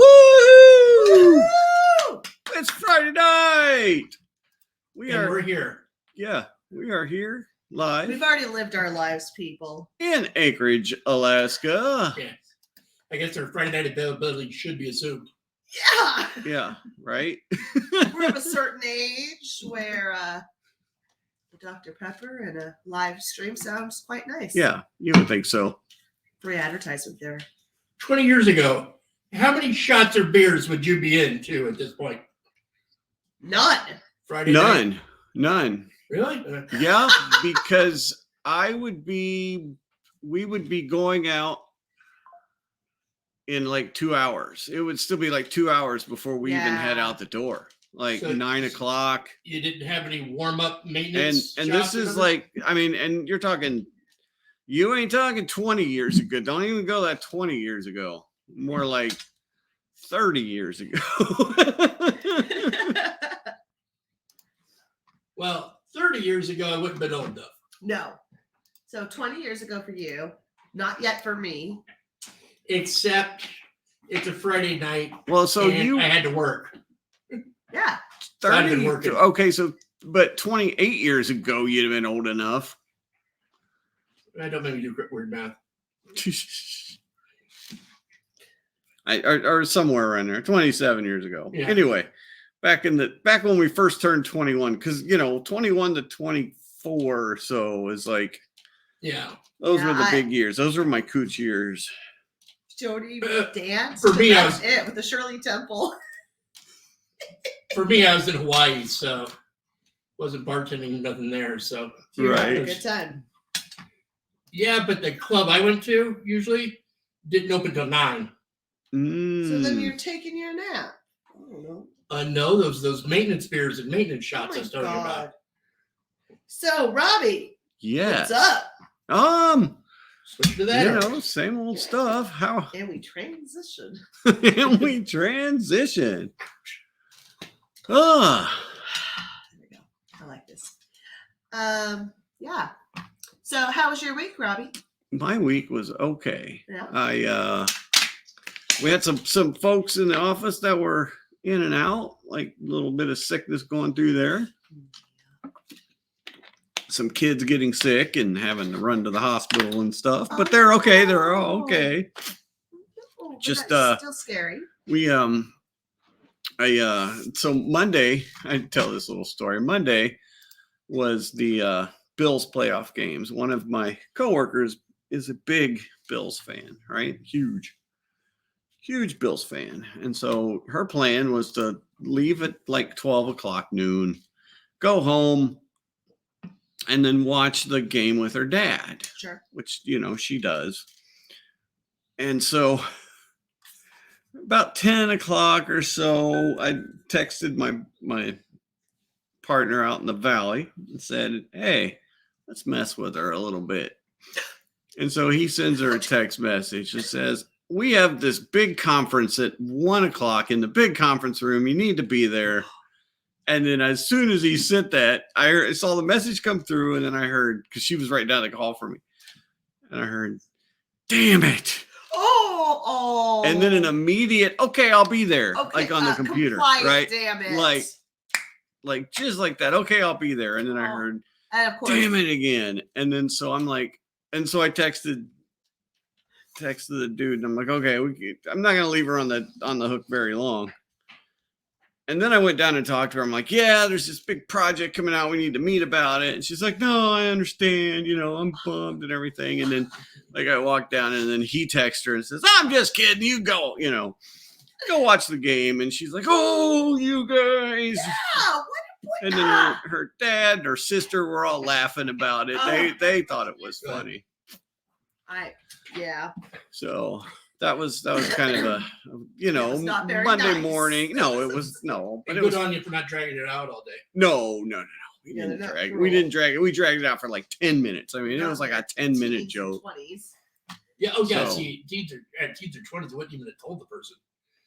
Woo! It's Friday night. We're here. Yeah, we are here live. We've already lived our lives, people. In Anchorage, Alaska. Yeah. I guess our Friday night availability should be assumed. Yeah. Yeah, right? We're of a certain age where Dr. Pepper and a live stream sounds quite nice. Yeah, you would think so. Free advertisement there. 20 years ago, how many shots or beers would you be into at this point? None. Friday night? None. Really? Yeah, because we would be going out in like 2 hours. It would still be like 2 hours before we even head out the door. Like so 9 o'clock. You didn't have any warm-up maintenance? And this is like, I mean, and you're talking, you ain't talking 20 years ago. Don't even go that 20 years ago. More like 30 years ago. Well, 30 years ago, I wouldn't have been old enough. No. So 20 years ago for you, not yet for me. Except it's a Friday night. Well, so I had to work. Yeah. 30. Okay, so but 28 years ago, you'd have been old enough. I don't maybe do weird math. or somewhere around there, 27 years ago. Yeah. Anyway, back when we first turned 21, because 21 to 24 or so is like, those were the big years. Those were my cooch years. Jody dance for me. That's it with the Shirley Temple. For me, I was in Hawaii, so wasn't bartending, nothing there. So right, good time. Yeah, but the club I went to usually didn't open till 9. So then you're taking your nap. I don't know. No, those maintenance beers and maintenance shots I was talking about. So Robbie, yes, what's up? Switch to that. Same old stuff. How? And we transition. And we transition. There we go. I like this. Yeah. So how was your week, Robbie? My week was okay. Yeah. We had some folks in the office that were in and out, like a little bit of sickness going through there. Some kids getting sick and having to run to the hospital and stuff, but they're okay. They're all okay. Just still scary. So Monday, I tell this little story. Monday was the Bills playoff games. One of my coworkers is a big Bills fan, right? Huge Bills fan. And so her plan was to leave at like 12 o'clock noon, go home, and then watch the game with her dad. Sure. Which, she does. And so about 10 o'clock or so, I texted my partner out in the valley and said, hey, let's mess with her a little bit. And so he sends her a text message that says, we have this big conference at 1 o'clock in the big conference room. You need to be there. And then as soon as he sent that, I saw the message come through, and then I heard, because she was right down the call for me, and I heard, damn it. Oh. And then an immediate, okay, I'll be there, like on the computer, right? Damn it. Like just like that. Okay, I'll be there. And then I heard, and of course, damn it again. And then so I'm like, and so I texted the dude, and I'm like, okay, I'm not gonna leave her on the hook very long. And then I went down and talked to her. I'm like, yeah, there's this big project coming out. We need to meet about it. And she's like, no, I understand. I'm bummed and everything. And then like I walked down, and then he texts her and says, I'm just kidding. You go, go watch the game. And she's like, oh, you guys. Yeah, and then her dad and her sister were all laughing about it. They thought it was funny. Yeah. So that was kind of a Monday morning. No, it was no. But good on you for not dragging it out all day. No. We didn't drag it. We didn't drag it. We dragged it out for like 10 minutes. I mean, it was like a 10-minute joke. 20s. Yeah. Oh, yeah. See, teens or 20s. I wouldn't even have told the person.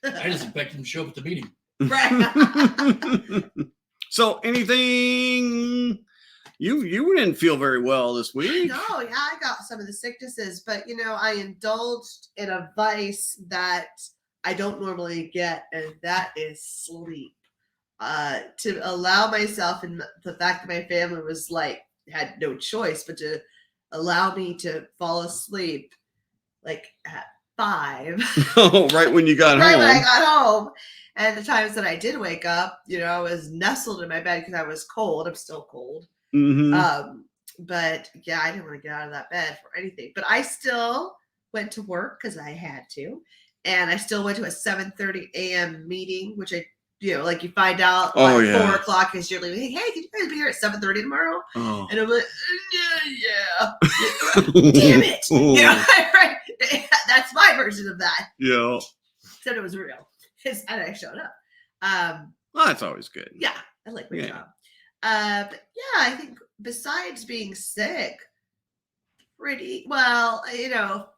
I just expected him to show up at the meeting. Right. So anything you didn't feel very well this week? No, yeah, I got some of the sicknesses, but I indulged in a vice that I don't normally get, and that is sleep. To allow myself, and the fact that my family was like had no choice but to allow me to fall asleep like at 5. Oh, right when you got Right home. when I got home. And the times that I did wake up, I was nestled in my bed because I was cold. I'm still cold. Mm-hmm. But yeah, I didn't want to get out of that bed for anything. But I still went to work because I had to. And I still went to a 7:30 a.m. meeting, which I, like you find out Oh, like yeah. 4 o'clock because you're leaving. Hey, can you guys be here at 7:30 tomorrow? Oh. And I'm like, yeah. Damn it. Right? That's my version of that. Yeah. Except it was real. And I showed up. Well, that's always good. Yeah, I like my Yeah. job. But yeah, I think besides being sick, pretty well,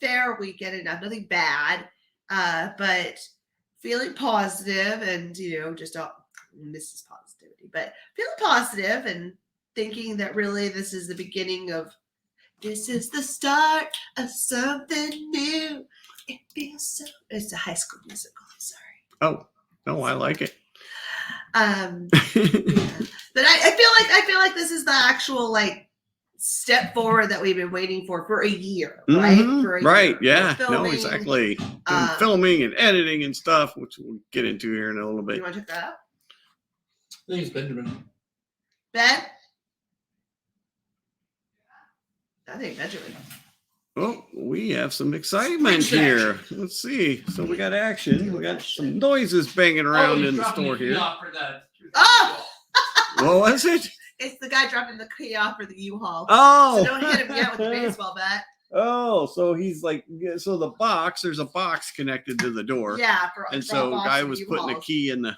fair weekend enough, nothing bad. But feeling positive and just this is positivity, but feeling positive and thinking that really this is the beginning of this is the start of something new. It feels so. It's a High School Musical. I'm sorry. Oh, no, I like it. Yeah. But I feel like this is the actual like step forward that we've been waiting for a year, right? Mhm. For a Right. year. Yeah. No, Filming, exactly. Doing filming and editing and stuff, which we'll get into here in a little bit. You want to check that out? I think it's Benjamin. Ben? I think Benjamin. Oh, we have some excitement here. Let's see. So we got action. We got some noises banging around in the store here. Oh! What was it? It's the guy dropping the key off for the U-Haul. Oh. So don't hit him yet with the baseball bat. Oh, so he's like, so the box, there's a box connected to the door. Yeah. And so the guy was putting a key in the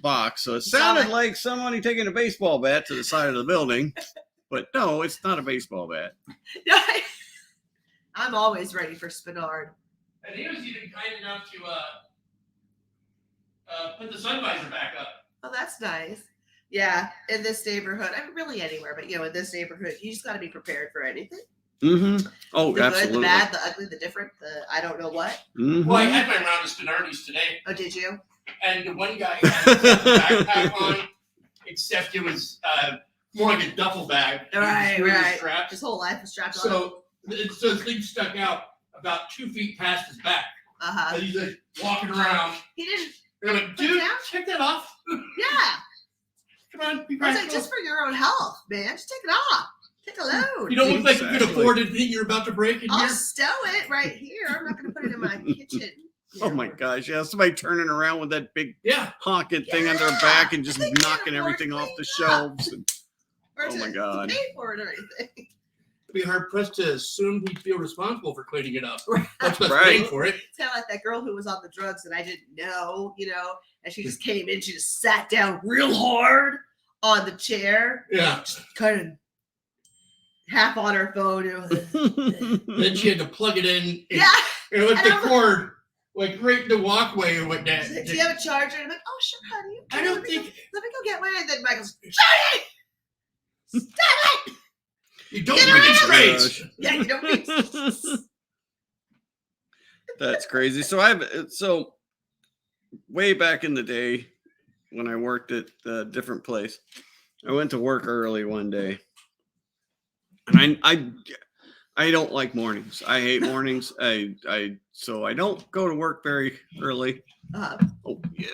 box. So it sounded like somebody taking a baseball bat to the side of the building. But no, it's not a baseball bat. I'm always ready for Spinard. And he was even kind enough to put the sun visor back up. Oh, that's nice. Yeah, in this neighborhood, I mean, really anywhere, but in this neighborhood, you just got to be prepared for anything. Mm-hmm. Oh, the absolutely. Good, the bad, the ugly, the different, the I don't know what. Mm-hmm. Well, I had my round of Spinardi's today. Oh, did you? And the one guy had a backpack on, except it was more like a duffel bag. Right. Strapped. His whole life was strapped on. So the thing stuck out about 2 feet past his back. And he's like walking around. He didn't. And I'm like, dude, check that off. Yeah. Come on, be I was like, just for your own health, man. Just take it off. Take a load. You don't look like you can afford anything you're about to break in I'll here. stow it right here. I'm not going to put it in my kitchen. Oh my gosh! Yeah, somebody turning around with that big honking thing on their Yeah. back and just They can't knocking afford everything to off the clean up. shelves. And, Or oh my to God! pay for it or anything. It'd be hard pressed to assume he'd feel responsible for cleaning it up. Right. That's what's Right. paying for it. It's kind of like that girl who was on the drugs and I didn't know, and she just came in, she just sat down real hard on the chair, Yeah. just kind of half on her phone. Then she had to plug it in. Yeah. And with And the I'm cord, like right in the walkway or whatnot. She's like, do you have a charger? And I'm like, oh, sure, honey. I don't let me think go get one. And then Michael's, Johnny! Stop it! you don't Get bring it around! straight. Yeah, you don't That's crazy. So way back in the day when I worked at a different place, I went to work early one day, and I don't like mornings. I hate mornings. So I don't go to work very early. Oh yeah.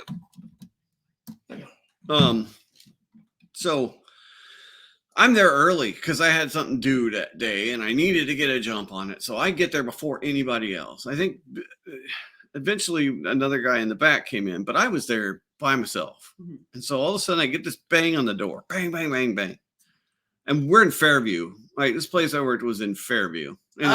So I'm there early because I had something due that day and I needed to get a jump on it. So I get there before anybody else. I think eventually another guy in the back came in, but I was there by myself. Mm-hmm. And so all of a sudden I get this bang on the door. Bang, bang, bang, bang. And we're in Fairview. Right? This place I worked was in Fairview. And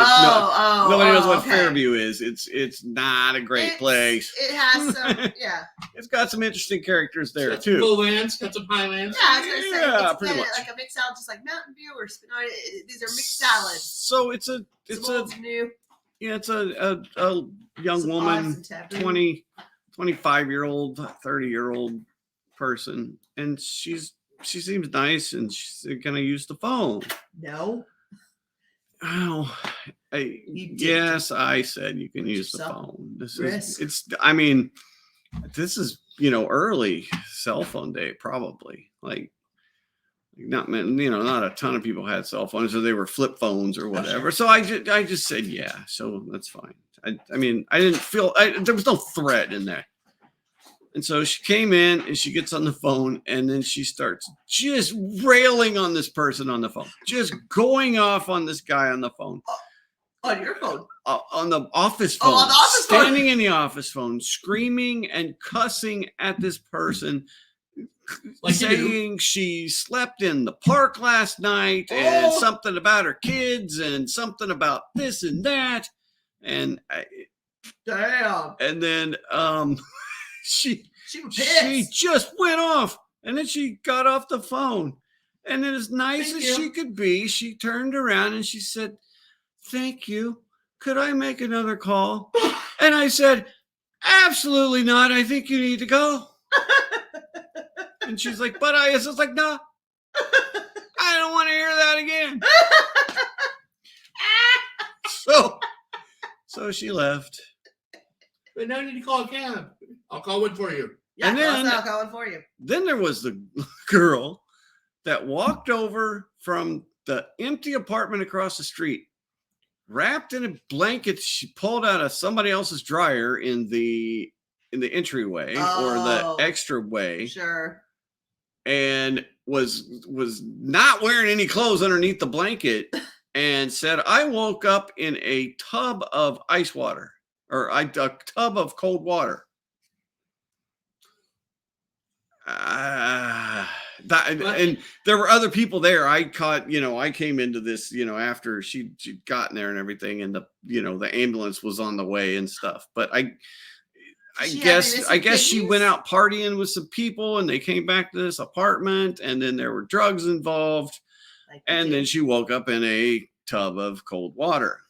nobody knows what Fairview is. It's not a great place. It has some, yeah. It's got some interesting characters there Got too. some lowlands, got some highlands. Yeah, I was gonna say Yeah, it's pretty kinda much. like a mixed salad, just like Mountain View or Spinard. These are mixed salads. So it's a new. Yeah, it's a young Some woman, odds and taboos. 25-year-old, 30-year-old person, and she seems nice, and she's gonna use the phone. No. Oh, You did. yes, I said you can Put use the yourself phone. This risk. I mean, this is, early cell phone day, probably. Like, not not a ton of people had cell phones, so they were flip phones or whatever. So I just said, yeah, so that's fine. I mean, I didn't feel, there was no threat in there. And so she came in and she gets on the phone and then she starts just railing on this person on the phone, just going off on this guy on the phone. On your phone. On the office phone. On the office phone. Standing in the office phone, screaming and cussing at this person, Like saying she slept in the park last night and something about her kids and something about this and that. And Damn. and then she was pissed. just went off, and then she got off the phone, and then as nice as she could be, she turned around and she said, "Thank you. Could I make another call?" And I said, "Absolutely not. I think you need to go." And she's like, "But I was just like, no, I don't want to hear that again." So she left. But now you need to call a cab. I'll call one for you. Yeah, And then- I'll call it for you. Then there was the girl that walked over from the empty apartment across the street, wrapped in a blanket she pulled out of somebody else's dryer in the entryway or the extra way. Sure. And was not wearing any clothes underneath the blanket, and said, "I woke up in a tub of ice water, or a tub of cold water." And there were other people there. I caught, I came into this, after she'd gotten there and everything, and the ambulance was on the way and stuff. But I guess she went out partying with some people, and they came back to this apartment, and then there were drugs involved, and then she woke up in a tub of cold water.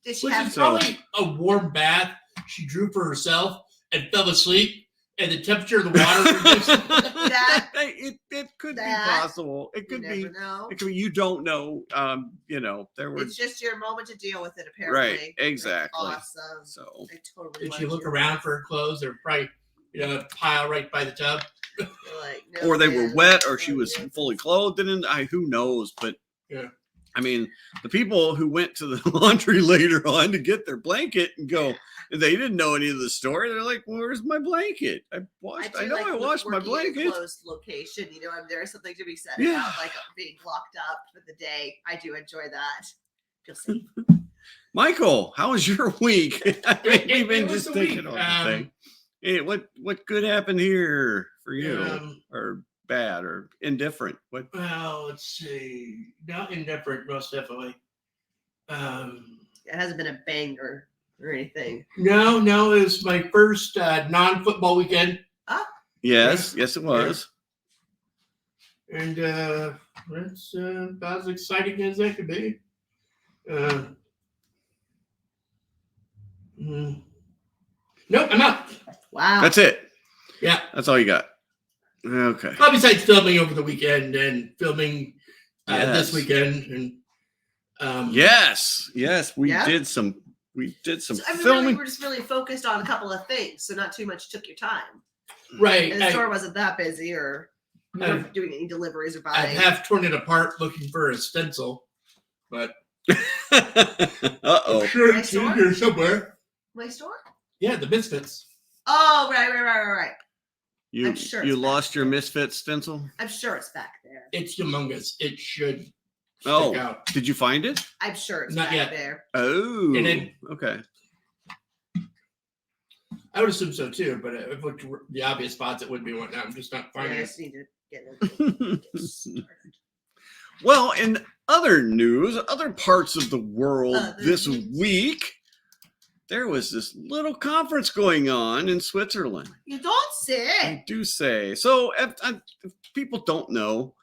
Did she Which have is probably a warm bath she drew for herself and fell asleep, and the temperature of the water reduced. It could be possible. It could be. Know. It could be. You don't know. There were. It's just your moment to deal with it. Apparently, right? Exactly. That's awesome. So I totally. Did she look around for her clothes? They're probably a pile right by the tub. Like, no, or they were wet, or she was fully clothed. And who knows? But yeah. I mean, the people who went to the laundry later on to get their blanket and go, they didn't know any of the story. They're like, "Well, where's my blanket? I know I washed my blanket." Closed location, there's something to be said Yeah. about like being locked up for the day. I do enjoy that. Feel safe. Michael, how was your week? We've been It was just a thinking week. on the thing. Hey, what good happened here for you, or bad, or indifferent? What? Well, let's see. Not indifferent, most definitely. It hasn't been a banger or anything. No, it was my first non-football weekend. Yes, it was. And it's about as exciting as that could be. Nope, I'm out. Wow. That's it. Yeah. That's all you got. Okay. Well, besides filming over the weekend and filming this Yes. weekend, and Yes, we Yeah. did some So, really, filming. we're just really focused on a couple of things, so not too much took your time. right, And the store wasn't that busy, or you I've- weren't doing any deliveries or I buying. have torn it apart looking for a stencil, but Uh-oh. I'm sure My it's in store? here somewhere. My store? Yeah, the Misfits. Oh, right. You I'm sure you it's back lost your there. Misfit stencil? I'm sure it's back there. It's humongous. It should stick Oh, out. did you find it? I'm sure it's Not back yet. there. Oh, And it- okay. I would assume so too, but if it looked the obvious spots, it would be one. I'm just not I finding it. just need to get started. Well, in other news, other parts of the world Other this news. week, there was this little conference going on in Switzerland. You don't say. I do say. So if people don't know,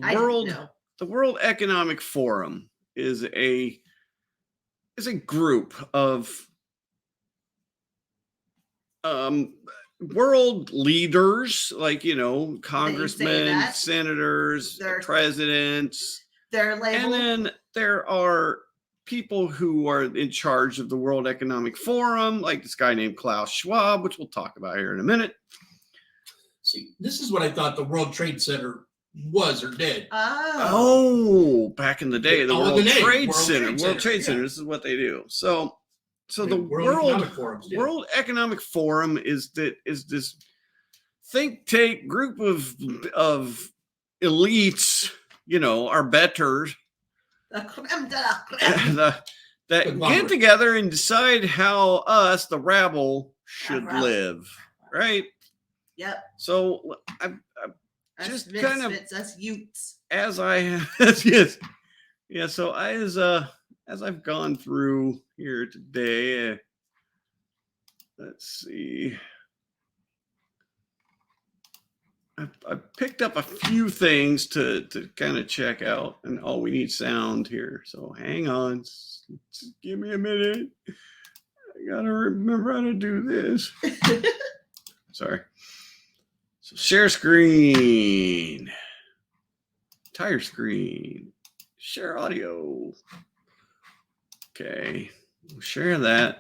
I didn't know. the World Economic Forum is a group of world leaders, like congressmen, that. senators, They're- presidents, They're and labeled. then there are people who are in charge of the World Economic Forum, like this guy named Klaus Schwab, which we'll talk about here in a minute. See, this is what I thought the World Trade Center was or did. Oh, back in the day, the All World the name, Trade World Center. Trade World Center, Trade yeah. Center. This is what they do. So the Economic Forums, yeah. World Economic Forum is this think tank group of elites, you know, our betters The creme de la creme. that get together and decide how us, the rabble, should live. Right? Yep. So I Us just misfits, kind of us Utes. as I yes. Yeah, so as I've gone through here today, let's see. I picked up a few things to kind of check out, and we need sound here. So hang on, just give me a minute. I gotta remember how to do this. Sorry. So share screen, entire screen, share audio. Okay, we'll share that.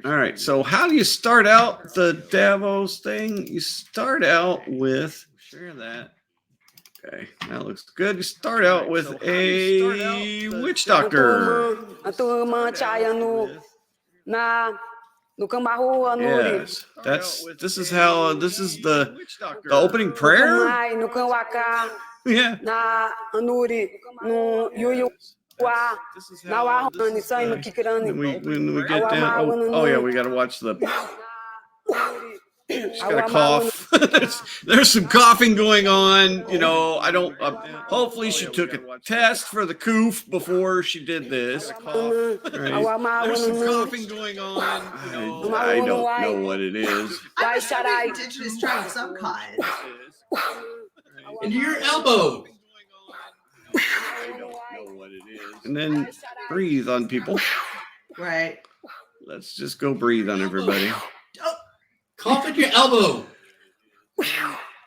All right, so how do you start out the Davos thing? You start out with share that. Okay, that looks good. You start out with a witch doctor. Yes, this is the opening prayer. Yeah. This is how when we get down. Oh yeah, we got to watch the. She's got a cough. there's some coughing going on. You know, I don't. Hopefully, she took a test for the coof before she did this. Right? There's some coughing going on. I don't know what it is. I'm assuming indigenous tribe of some kind. Into your elbow. I don't know what it is. And then breathe on people. Right. Let's just go breathe on everybody. Cough at your elbow.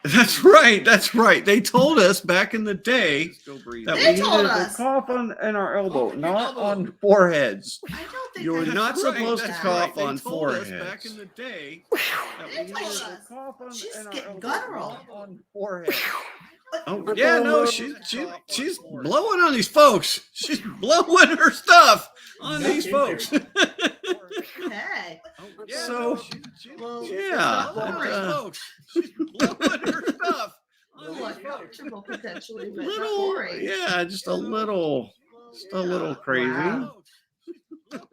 That's right. That's right. They told us back in the day that we needed to cough on our elbow, not on foreheads. I don't think You're not supposed to cough on foreheads. Back in the day, They told us. She's getting guttural. On foreheads. Oh yeah, no, she's blowing on these folks. She's blowing her stuff on these folks. Hey. So Well, yeah, she's blowing her stuff on these folks. Uncomfortable potentially, but Little, boring. yeah, just a little crazy. Wow.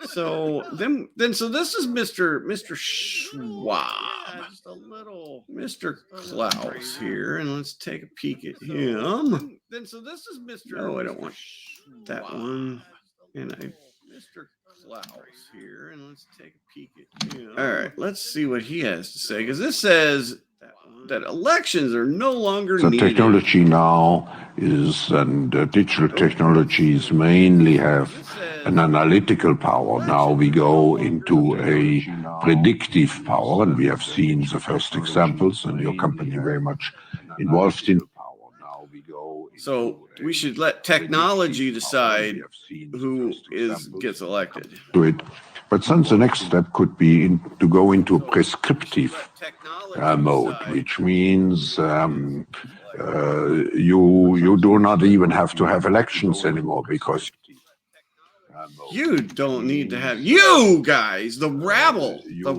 So so this is Mr. Schwab, just a little Mr. Klaus here, and let's take a peek at him. So this is Mr. No, I don't want that one. And Mr. Klaus here, and let's take a peek at him. All right, let's see what he has to say, because this says that elections are no longer The needed. technology now is, and digital technologies mainly have an analytical power. Now we go into a predictive power, and we have seen the first examples, and your company very much involved in. So we should let technology decide who gets elected. Do it. But then the next step could be to go into a prescriptive mode, which means you do not even have to have elections anymore, because you don't need to have, you guys, the rabble, the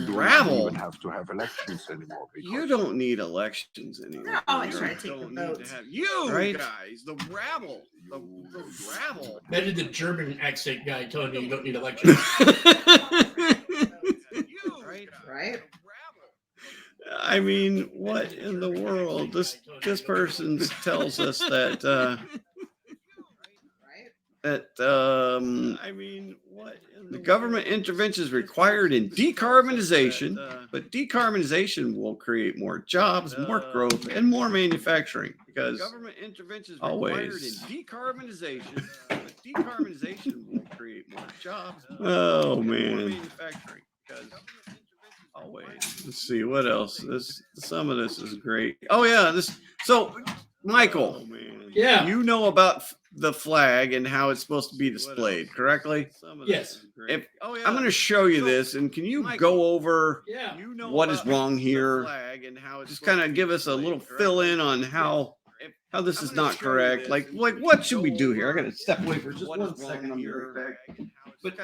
rabble. Even have to have elections anymore. You don't need elections anymore. They're always trying to take the votes. You guys, the rabble, the rabble. Imagine the German accent guy telling you don't need elections. Right? I mean, what in the world? This person tells us that I mean, what the government intervention is required in decarbonization, but decarbonization will create more jobs, more growth, and more manufacturing, because government intervention is required in decarbonization, but decarbonization will create more jobs. Oh man, more manufacturing, because always. Let's see what else. Some of this is great. Oh yeah, so Michael, Yeah, you know about the flag and how it's supposed to be displayed correctly? Yes. If I'm going to show you this, and can you go over Yeah. what is wrong here? Just kind of give us a little fill in on how this is not correct. Like what should we do here? I got to step away for just 1 second. I'll be right back. But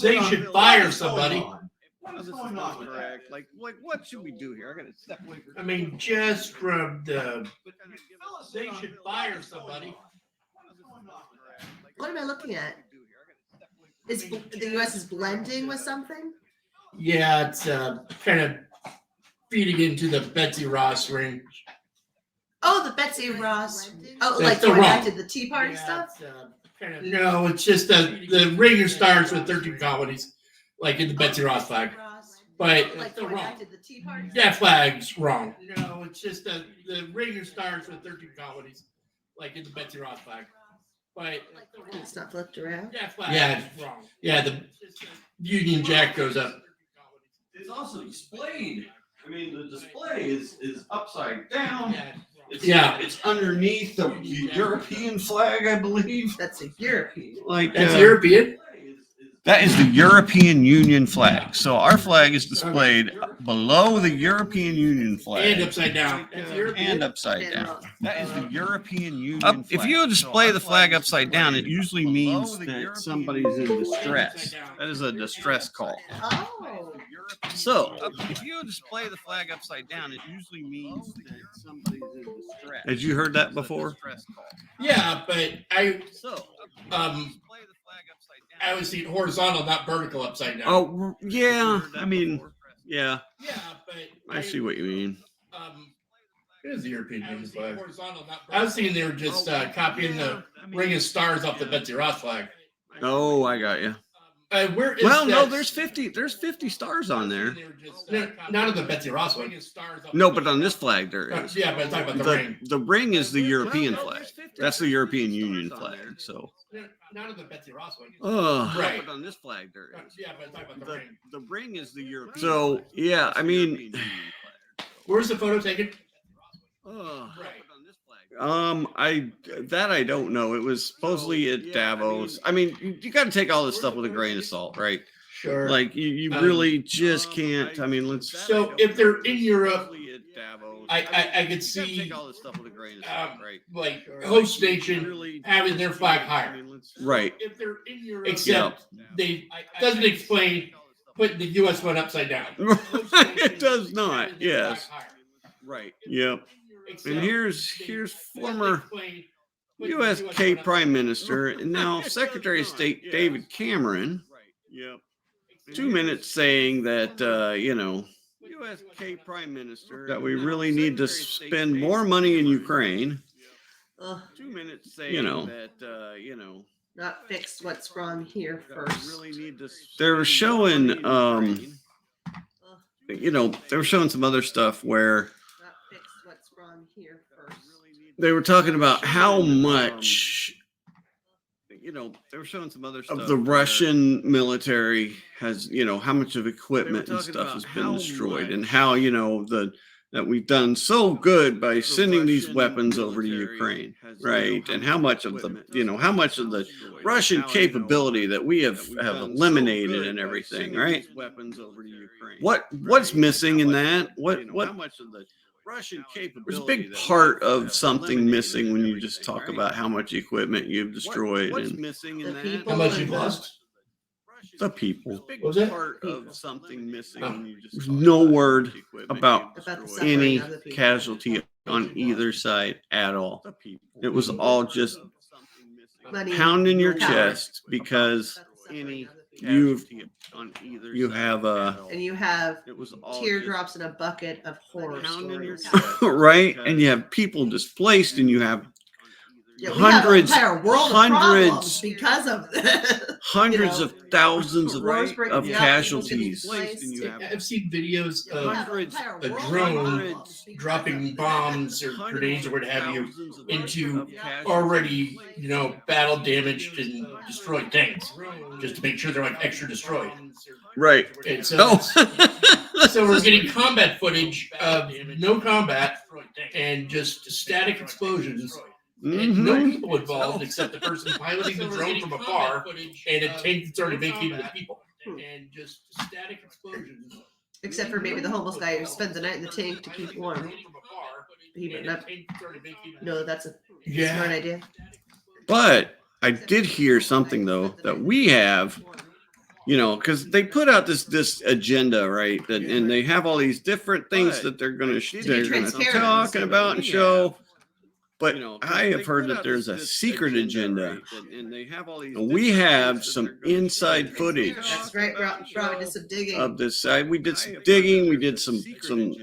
They should fire somebody. How this is not correct. Like what should we do here? I got to step away for. I mean, just from the. They should fire somebody. What am I looking at? Is the U.S. is blending with something? Yeah, it's kind of feeding into the Betsy Ross ring. Oh, the Betsy Ross. Oh, That's like the going back wrong. to the Tea Party stuff? No, it's just the ring starts with 13 colonies, like in the Betsy Ross flag. But Like it's going wrong. back to the Tea Party stuff? That flag's wrong. No, it's just the ring starts with 13 colonies, like in the Betsy Ross flag. But It's not flipped around. that flag is wrong. Yeah, the Union Jack goes up. It's also displayed. I mean, the display is upside down. Yeah. It's underneath the European flag, I believe. That's a European. Like That's European. that is the European Union flag. So our flag is displayed below the European Union flag And upside down. That's European. and upside down. That is the European Union. If you display the flag upside down, it usually means that somebody's in distress. That is a distress call. Oh. So, if you display the flag upside down, it usually means that somebody's in distress. Had you heard that before? Yeah, but I So, I was seeing horizontal, not vertical, upside down. oh yeah, I mean, yeah, Yeah, but I see what you mean. It is the European Union flag. I was thinking they were just copying the ring of stars off the Betsy Ross flag. Oh, I got you. Where is Well, no, that? there's 50 stars on there. No, not on the Betsy Ross one. No, but on this flag there is. Yeah, but I'm talking about the ring. The ring is the European flag. That's the European Union flag. So, No, not on the Betsy Ross one. right. Right. But on this flag there is. Yeah, but I'm talking about the ring. The ring is the European. So, yeah, I mean, Where's the photo taken? right. I don't know. It was supposedly at Davos. I mean, you got to take all this stuff with a grain of salt, right? Sure. Like you really just can't. I mean, let's. So if they're in Europe, Davos, I could you see gotta take all this stuff with a grain of salt, right? like host nation having their flag higher. Right. If they're in Europe, except they doesn't explain putting the U.S. one upside down. It does not. Yes. Right. Yep. Except And here's doesn't former explain putting the USK one Prime upside Minister and now Secretary of State David Cameron. Yep. 2 minutes saying that USK Prime Minister that we really need to spend more money in Ukraine. Ugh, 2 minutes saying that not fix what's wrong here first. they were showing they were showing some other stuff where Not fix what's wrong here first. they were talking about how much they were showing some other stuff of the Russian military has how much of equipment and stuff has been destroyed and how that we've done so good by sending these weapons over to Ukraine, right? And how much of the Russian capability that we have eliminated and everything, right? Weapons over to Ukraine. What's missing in that? How much of the Russian capability? There's a big part of something missing when you just talk about how much equipment you've destroyed. What's missing in that? How much you've lost? The people. Was it? Part of something missing when you just There's no word about About the suffering any of the people. casualty on either side at all. It was all just Money, pounding your power. chest because About the suffering of the people. you have And you have it was all teardrops in a bucket of horror pounding your stories. right, and you have people displaced, and you have Yeah, we have an hundreds- entire world of hundreds- problems because of this. hundreds know, of thousands of wars breaking of out, casualties. people getting displaced. I've seen videos Yeah, we of have an hundreds- entire a world of drone problems because dropping of bombs or Hundreds grenades or what of have you thousands of into casualties. already, battle damaged and destroyed tanks, just to make sure they're like extra destroyed. Right. And so, Oh. so we're getting combat footage of no combat and just static explosions And no Mhm. people involved except the person piloting the drone from afar and a tank that's already vacated the people. And just static explosions. Except for maybe the homeless guy who spends the night in the tank to keep warm. He might not know that's a smart idea. But I did hear something though that we have, because they put out this agenda, right? And they have all these different things that they're going to talking about and show. But I have heard that there's a secret agenda, and we have some inside footage. That's right. Brought me to some digging. Of this side, we did some digging, we did some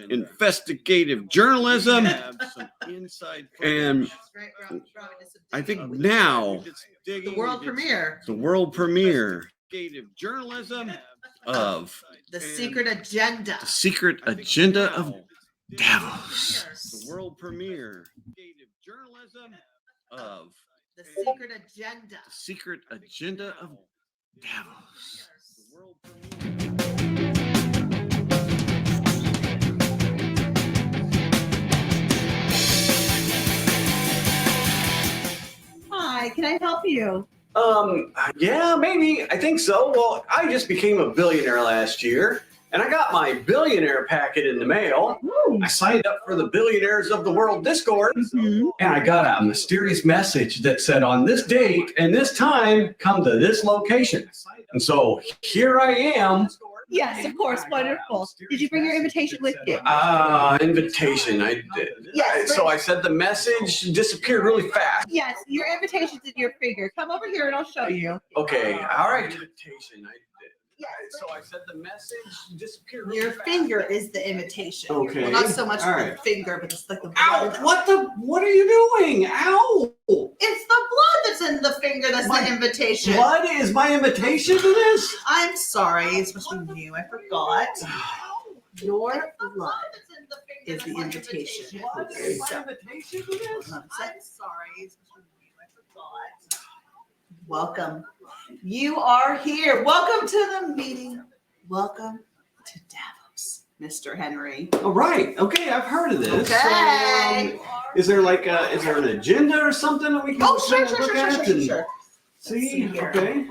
investigative journalism, and I think now The world premiere. the world premiere journalism of The secret agenda. the secret agenda of Davos. The world premiere journalism of The secret agenda. the secret agenda of Davos. The world premiere. Hi, can I help you? Yeah, maybe. I think so. Well, I just became a billionaire last year, and I got my billionaire packet in the mail. I signed up for the Billionaires of the World Discord, and I got a mysterious message that said, on this date and this time, come to this location. And so here I am. Yes, of course. Wonderful. Did you bring your invitation with you? Invitation. I did. Yes. So I said the message disappeared really fast. Yes, your invitation's in your finger. Come over here and I'll show you. Okay. All right. Invitation. I did. Yes. So I said the message disappeared really Your fast. finger is the invitation. Okay. Well, not so much All the right. finger, but it's like the Ow! blood. What are you doing? Ow! It's the blood that's in the finger that's My the invitation. What is my invitation to this? I'm sorry. It's supposed to be new. I forgot. Your blood is the invitation. Okay. So, Invitation to this? I'm sorry. It's supposed to be new. I forgot. Welcome. You are here. Welcome to the meeting. Welcome to Davos, Mr. Henry. All right. Okay, I've heard of this. Okay. So, is there an agenda or something that we can Oh, sure. look at and Sure. see? see here. Okay.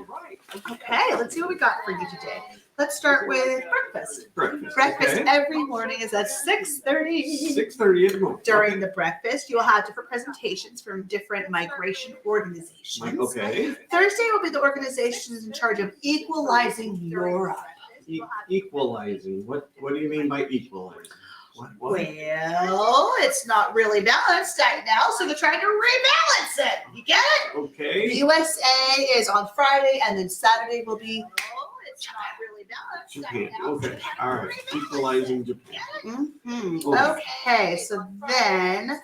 Okay, let's see what we got for you today. Let's start with breakfast. Breakfast. Breakfast Okay. every morning is at 6:30. 6:30 in the morning. During the breakfast, you'll have different presentations from different migration organizations. Okay. Thursday will be the organizations in charge of equalizing Europe. Equalizing. What do you mean by equalizing? What? Well, it's not really balanced right now, so they're trying to rebalance it. You get it? The Okay. USA is on Friday, and then Saturday will be. It's not really balanced Japan. right now. Okay. All right. Equalizing Japan. Okay, so then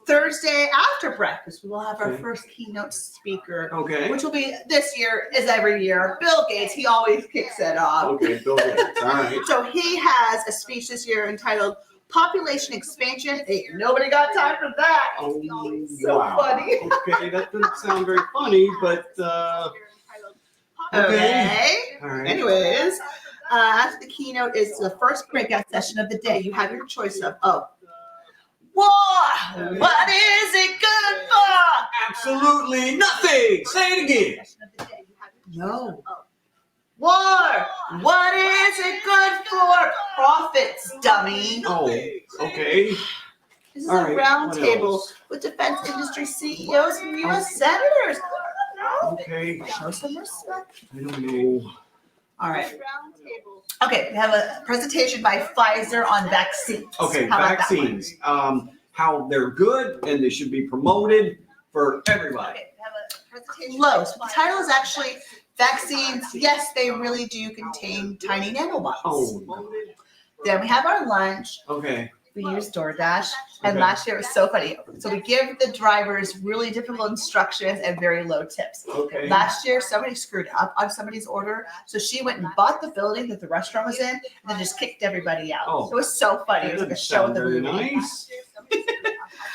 Thursday after breakfast, we will have our Okay. first keynote speaker, Okay. which will be this year, is every year. Bill Gates, he always kicks it off. Okay. Bill Gates. All right. So he has a speech this year entitled Population Expansion. Ain't nobody got time for that. Oh, So wow. funny. Okay, that doesn't sound very funny, but Okay. all right. Anyways, after the keynote is the first breakout session of the day. You have your choice of, war. What is it good for? Absolutely nothing. Say it again. No. War. What is it good for? Profits, dummy. Oh, okay. This is All a right, round what table else? with defense industry CEOs and U.S. senators. Okay. Show some respect. I don't know. All right. Okay, we have a presentation by Pfizer on vaccines. Okay, How about that one? vaccines. How they're good and they should be promoted for everybody. Okay, we have a presentation. Close. The title is actually Vaccines. Yes, they really do contain tiny nanobots. Oh, no. Then we have our lunch. Okay. We use DoorDash. And Okay. last year it was so funny. So we give the drivers really difficult instructions and very low tips. Okay. Last year, somebody screwed up on somebody's order. So she went and bought the building that the restaurant was in and then just kicked everybody out. Oh. So it was so funny. It was like a show in the very movie. nice.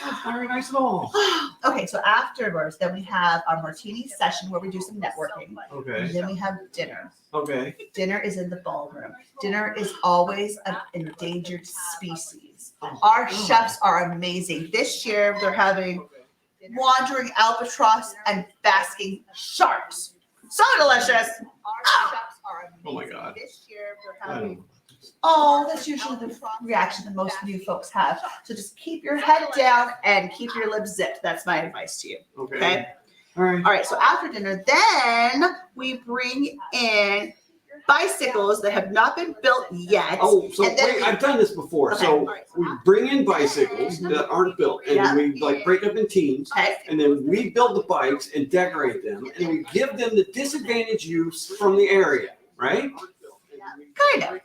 Not very nice at all. Okay, so afterwards, then we have our martini session where we do some networking. And Okay. then we have dinner. Okay. Dinner is in the ballroom. Dinner is always an endangered species. Our chefs are amazing. This year, they're having wandering albatross, and basking sharks. So delicious. Oh my God. Oh, that's usually the reaction that most new folks have. So just keep your head down and keep your lips zipped. That's my advice to you. Okay. All right. All right. So after dinner, then we bring in bicycles that have not been built yet. Oh, so And then wait, I've done this before. Okay. So we bring in bicycles that aren't built, and Yeah. we like break up in teams, Okay. and then we build the bikes and decorate them, and we give them the disadvantaged youth from the area, right? Kind of.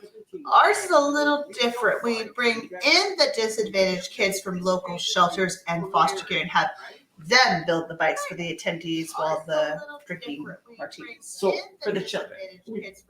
Ours is a little different. We bring in the disadvantaged kids from local shelters and foster care and have them build the bikes for the attendees while the drinking martinis. So For the children.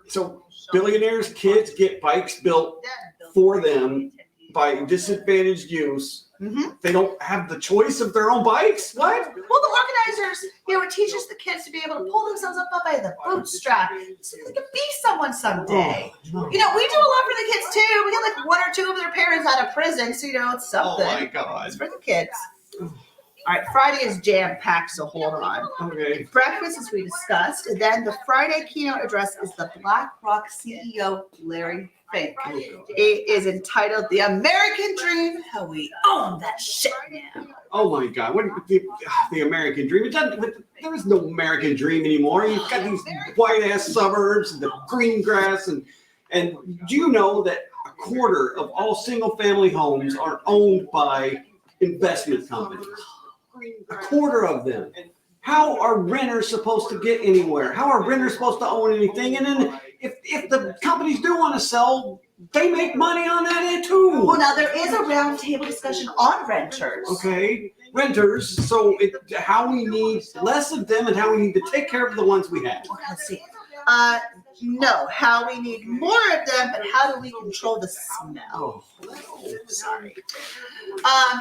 So billionaires' kids get bikes built for them by disadvantaged youth. Mhm. They don't have the choice of their own bikes. What? Well, the organizers, it teaches the kids to be able to pull themselves up by the bootstrap so they can be someone someday. Oh, You know, we do a lot for the kids too. We get like one or two of their parents out of prison, so you know it's Oh something. my God. It's for the kids. All right, Friday is jam packed, so hold on. okay. Breakfast, as we discussed, and then the Friday keynote address is the BlackRock CEO, Larry Fink. It is entitled "The American Dream: How We Own That Shit Now." Oh my God! What the American dream? There is no American dream anymore. You've got these white ass suburbs and the green grass, and do you know that a quarter of all single family homes are owned by investment companies? A quarter of them. How are renters supposed to get anywhere? How are renters supposed to own anything? And then if the companies do want to sell, they make money on that too. Well, now there is a roundtable discussion on renters. Okay, renters. So how we need less of them and how we need to take care of the ones we have. Okay, let's see. No, how we need more of them, but how do we control the smell? Sorry.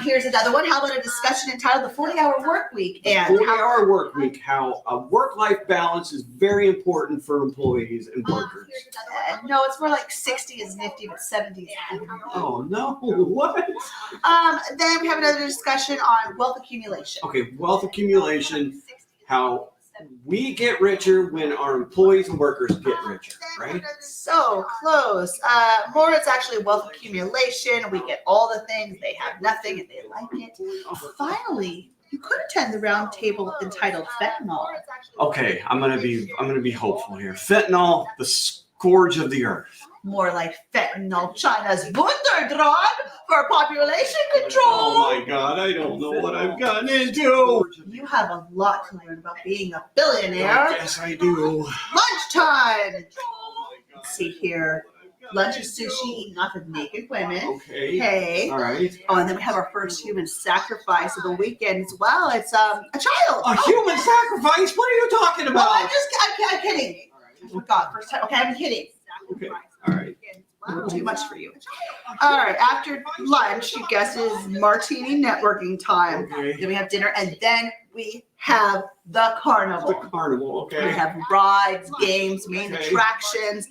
Here's another one. How about a discussion entitled "The 40-Hour Work Week" and 40-hour work week, how a work-life balance is very important for employees and workers. No, it's more like 60 is nifty, but 70 is heavy. Oh no, what? Then we have another discussion on wealth accumulation. Okay, wealth accumulation, how we get richer when our employees and workers get richer, right? So close. More it's actually wealth accumulation. We get all the things, they have nothing, and they like it. Finally, you could attend the round table entitled Fentanyl. Okay, I'm gonna be hopeful here. Fentanyl, the scourge of the earth. More like fentanyl, China's Wunderdrug for population control. Oh my God. I don't know what I've gotten into. You have a lot to learn about being a billionaire. Yes, I do. Lunchtime. Let's see here. Lunch is sushi eaten off of naked women. Okay. Okay. All right. Oh, and then we have our first human sacrifice of the weekend as well. It's a child. A human sacrifice? What are you talking Oh, about? I'm kidding. I forgot. First time. Okay, I'm kidding. Okay. All right. Too much for you. All right. After lunch, you guess is martini networking time. Okay. Then we have dinner, and then we have the carnival. The carnival. We Okay. have rides, games, main Okay. attractions,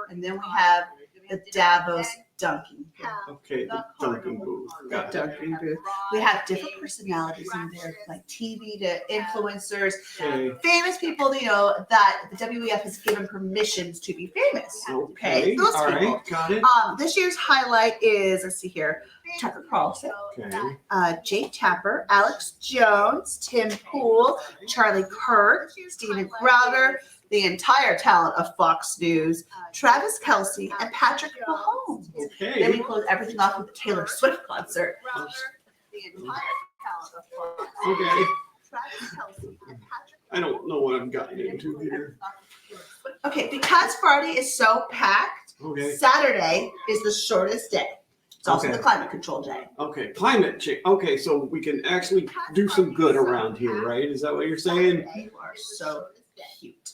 and then we have the Davos dunking. Okay. The Dunkin' booth. Got it. Dunking booth. We have different personalities in there, like TV to influencers, Okay. famous people, you know, that the WEF has given permissions to be famous. Okay, those All people. right. Got it. This year's highlight is, let's see here, Tucker Carlson, Okay. Jake Tapper, Alex Jones, Tim Pool, Charlie Kirk, Steven Crowder, the entire talent of Fox News, Travis Kelce, and Patrick Mahomes. Then we Okay. close everything off with the Taylor Swift concert. Okay. I don't know what I've gotten into here. Okay, because Friday is so packed, Okay. Saturday is the shortest day. It's also Okay. the climate control day. Okay. Climate change. Okay. So we can actually do some good around here, right? Is that what you're saying? You are so cute.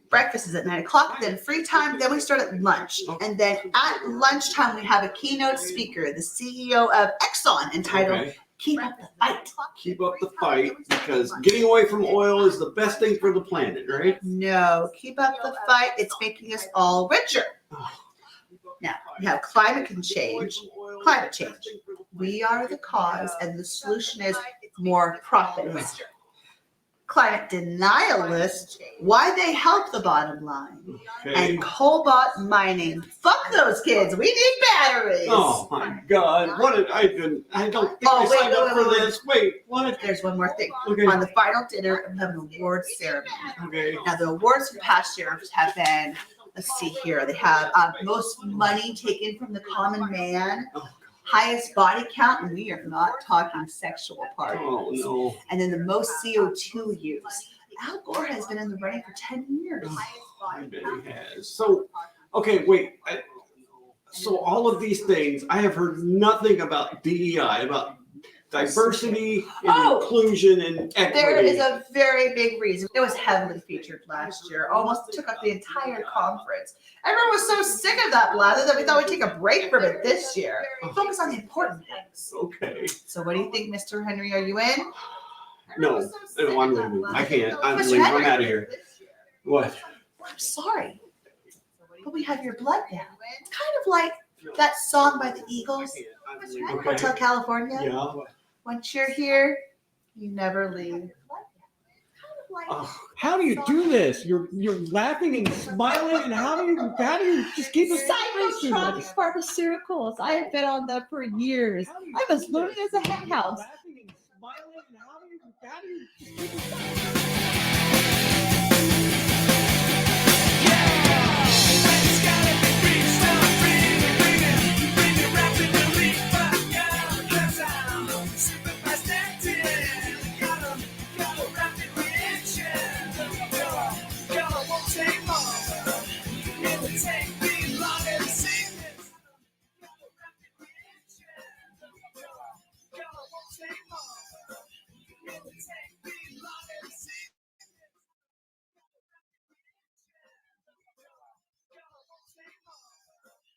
Breakfast is at 9 o'clock, then free time, then we start at lunch. And then at lunchtime, we have a keynote speaker, the CEO of Exxon, entitled Okay. Keep Up the Fight. Keep up the fight because getting away from oil is the best thing for the planet, right? No, keep up the fight. It's making us all richer. Now, we have climate change. We are the cause, and the solution is more profits. Climate denialists, why they help the bottom line. Okay. And cobalt mining, fuck those kids. We need batteries. Oh my God! What did I do? I don't think I signed up for this. Wait, what? There's one more thing. Okay. On the final dinner, we have an awards ceremony. Okay. Now, the awards for past years have been, let's see here, they have most money taken from the common man, highest body count, and we are not talking sexual parties. Oh no. And then the most CO2 use. Al Gore has been in the running for 10 years. I bet he has. So, okay, wait. So all of these things, I have heard nothing about DEI, about diversity and inclusion and equity. There is a very big reason. It was heavily featured last year. Almost took up the entire conference. Everyone was so sick of that blather that we thought we'd take a break from it this year. Focus on the important things. Okay. So what do you think, Mr. Henry? Are you in? No, I'm leaving. I can't. I'm Mr. leaving. I'm Henry. out of here. What? I'm sorry, but we have your blood now. It's kind of like that song by the Eagles, Hotel California. Yeah. Once you're here, you never leave. How do you do this? You're laughing and smiling, and how do you just keep it Cybertronic pharmaceuticals. I have been on them for years. I'm as loaded as a hen house.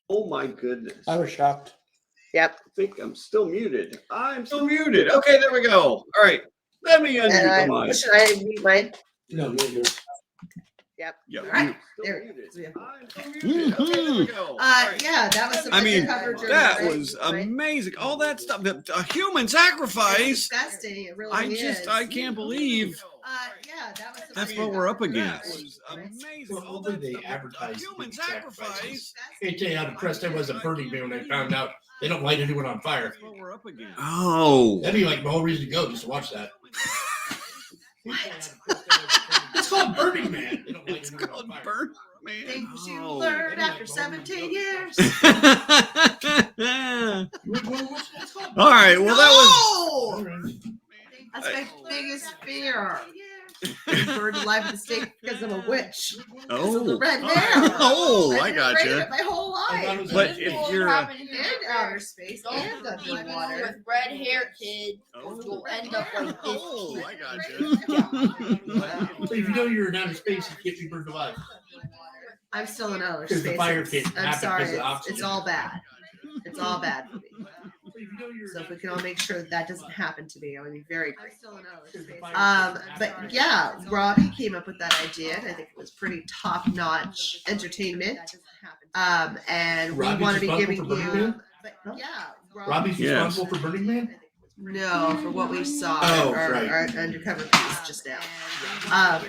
Oh my goodness. I was shocked. Yep. I think I'm still muted. I'm still muted. Okay, there we go. All right. Let me unmute the mic. Should I mute mine? No, you're good. Yep. Yeah, All right. still There. muted. Yeah. I'm still muted. Okay, there we go. All right. Yeah, that was some I mean, undercover that journalism, was right? amazing. All that stuff. A human It's sacrifice. disgusting. It really I is. can't believe Yeah, that was. that's what we're up That against. was Amazing. Well, All hopefully that they stuff. advertise A human these sacrifices. sacrifice. They tell you how depressed everyone's at Burning Man when they found out they don't light anyone on fire. That's what we're up against. Oh. That'd be like the whole reason to go, just to watch that. It's called Burning Man. They don't light It's anyone called on fire. Burn Man. Things you Oh. learned after 17 years. All right. Well, that was. No! That's my biggest fear. Burned alive at the stake because I'm a witch. Because of the Oh. red hair. Oh, I I've been afraid of gotcha. it my whole life. But if you're in outer space and Don't people underwater. with red hair, kid. Oh. You'll end up like this. Oh, kid. I gotcha. So if you know you're in outer space, you can't be burned alive. I'm still in outer Because space. the fire can't I'm happen sorry. because of It's oxygen. all bad. It's all bad for me. So if you know you're So if we can all make sure that that doesn't happen to me, I would be very grateful. Because the fire can't But happen. yeah, Robbie came up with that idea, and I think it was pretty top-notch entertainment. And we Robbie's want to be responsible giving for Burning you. Man? But yeah, Robbie's Yes. responsible for Burning Man? No, for what we saw Oh, our, right. our undercover piece just now.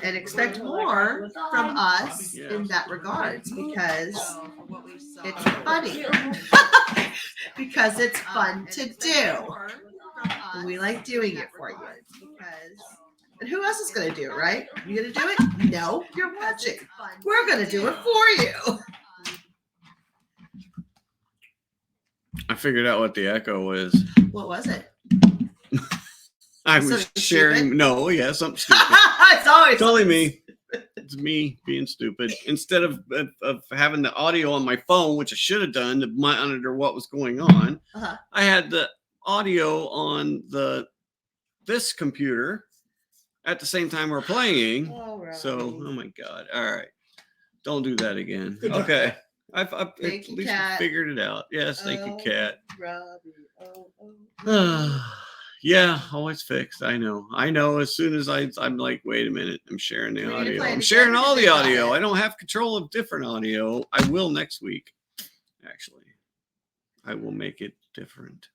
And expect more from us in that regards because it's funny. Because it's fun to do. We like doing it for you. And who else is going to do it, right? You going to do it? No, you're watching. We're going to do it for you. I figured out what the echo is. What was it? I was Something sharing. stupid? No, yeah, something stupid. It's always Totally me. It's me being stupid. Instead of having the audio on my phone, which I should have done to monitor what was going on, Uh-huh. I had the audio on this computer at the same time we're playing. So, oh my god! All right, don't do that again. Good job. Okay, I've at Thank you, least Kat. figured it out. Yes, thank you, Kat. Robbie. Yeah, always fixed. I know. As soon as I'm like, wait a minute, I'm sharing the We're gonna audio. play it I'm again sharing all because the I got audio. it. I don't have control of different audio. I will next week. Actually, I will make it different.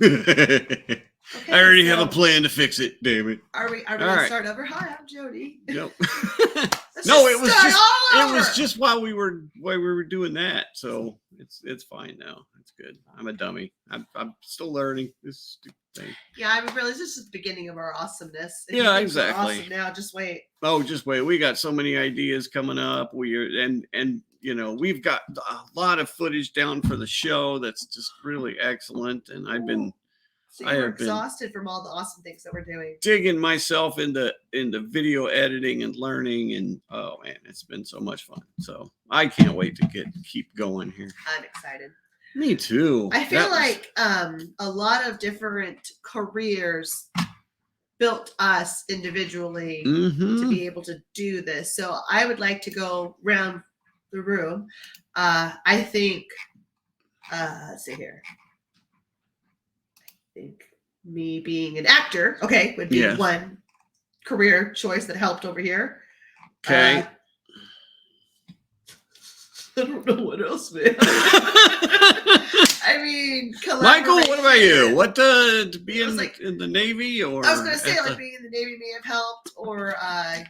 Okay, I already have a so plan to fix it. Damn it. Are we All gonna right. start over? Hi, I'm Jody. Nope. Let's No, just it was start just all it was over. just while we were doing that. So it's fine now. It's good. I'm a dummy. I'm still learning this stupid thing. Yeah, I mean, really, this is just the beginning of our awesomeness. If you Yeah, think we're exactly. Awesome now, just wait. Oh, just wait. We got so many ideas coming up. And we've got a lot of footage down for the show that's just really excellent. And I've been So I you were have been exhausted from all the awesome things that we're doing. digging myself into video editing and learning, and oh man, it's been so much fun. So I can't wait to keep going here. I'm excited. Me too. I feel That was- like a lot of different careers built us individually to Mhm. be able to do this. So I would like to go round the room. I think, let's see here. I think me being an actor, okay, would be Yes. one career choice that helped over here. Okay. I don't know what else, man. I mean, Michael, what about you? collaboration. What to be It was in, like- in the Navy or? I was gonna say, at like the- being in the Navy may have helped, or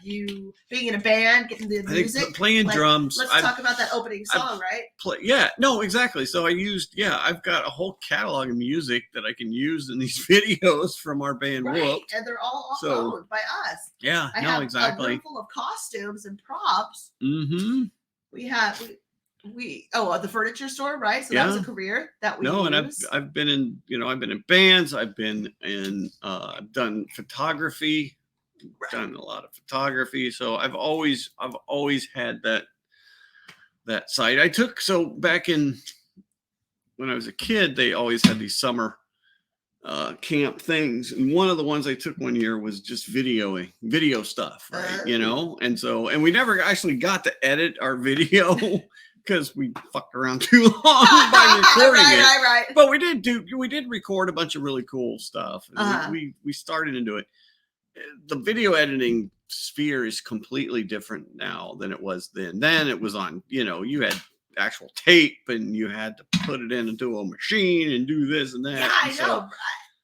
you being in a band, getting the I think music. playing Like, drums. Let's I've talk about that opening I've song, right? yeah, no, exactly. So I've got a whole catalog of music that I can use in these videos from our band Right, Whooped. and they're all So- owned by us. Yeah, I no, have a exactly. room full of costumes and props. Mm-hmm. We have the furniture store, right? So that was a Yeah. career that we No, and use. I've been in bands. I've been in I've done photography, done a lot of photography. So I've always had that side. I took back in when I was a kid, they always had these summer camp things, and one of the ones I took one year was just video stuff, right? And we never actually got to edit our video because we fucked around too long by recording it. Right. But we did record a bunch of really cool stuff. Uh-huh. We started into it. The video editing sphere is completely different now than it was then. Then it was on, you had actual tape and you had to put it into a machine and do this and that. Yeah, I And so- know.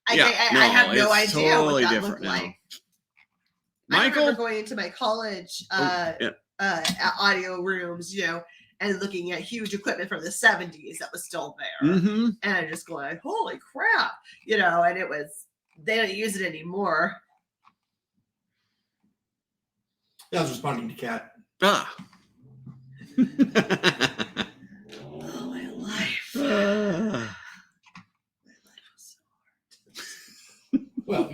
I Yeah, have no it's idea totally what that different looked now. like. I remember Michael, going into my college Oh, yeah. audio rooms, and looking at huge equipment from the 70s that was still there. Mm-hmm. And I'm just going, holy crap, and it was, they don't use it anymore. I was responding to Kat. Ah. Oh, my life. Ah. Well,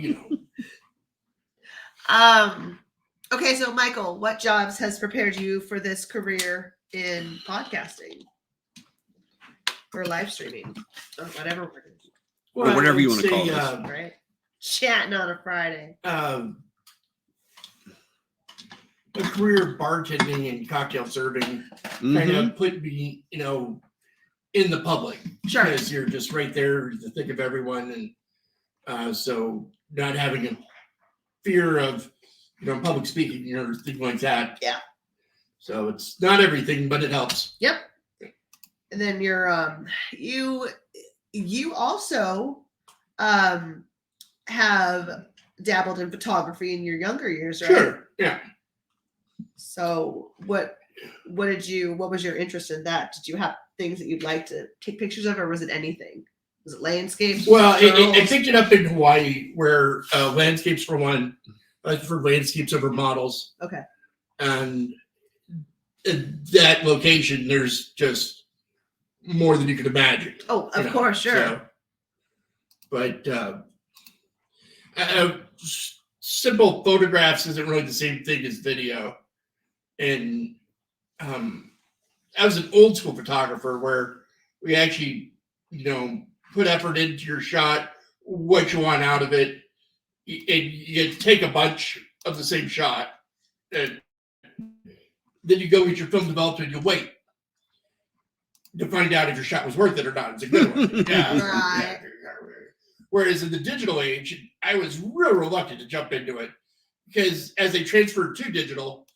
Okay, so Michael, what jobs has prepared you for this career in podcasting or live streaming or whatever we're going to do, Or whatever you I would wanna call say, this. right? Chatting on a Friday. A career of bartending and cocktail serving kind Mhm. of put me, in the public. Sure. Because you're just right there in the thick of everyone. And so not having a fear of, public speaking or things like that. Yeah. So it's not everything, but it helps. Yep. And then you're you also have dabbled in photography in your younger years, right? Sure. Yeah. So what was your interest in that? Did you have things that you'd like to take pictures of, or was it anything? Was it landscapes? Well, I girls? picked it up in Hawaii where landscapes for one, for landscapes over models. Okay. And at that location, there's just more than you could imagine. Oh, of course, sure. So, but simple photographs isn't really the same thing as video. And I was an old school photographer where we actually, put effort into your shot, what you want out of it, and you take a bunch of the same shot, and then you go get your film developed and you wait to find out if your shot was worth it or not. It's a good one. Yeah. Right. Whereas in the digital age, I was real reluctant to jump into it because as they transferred to digital,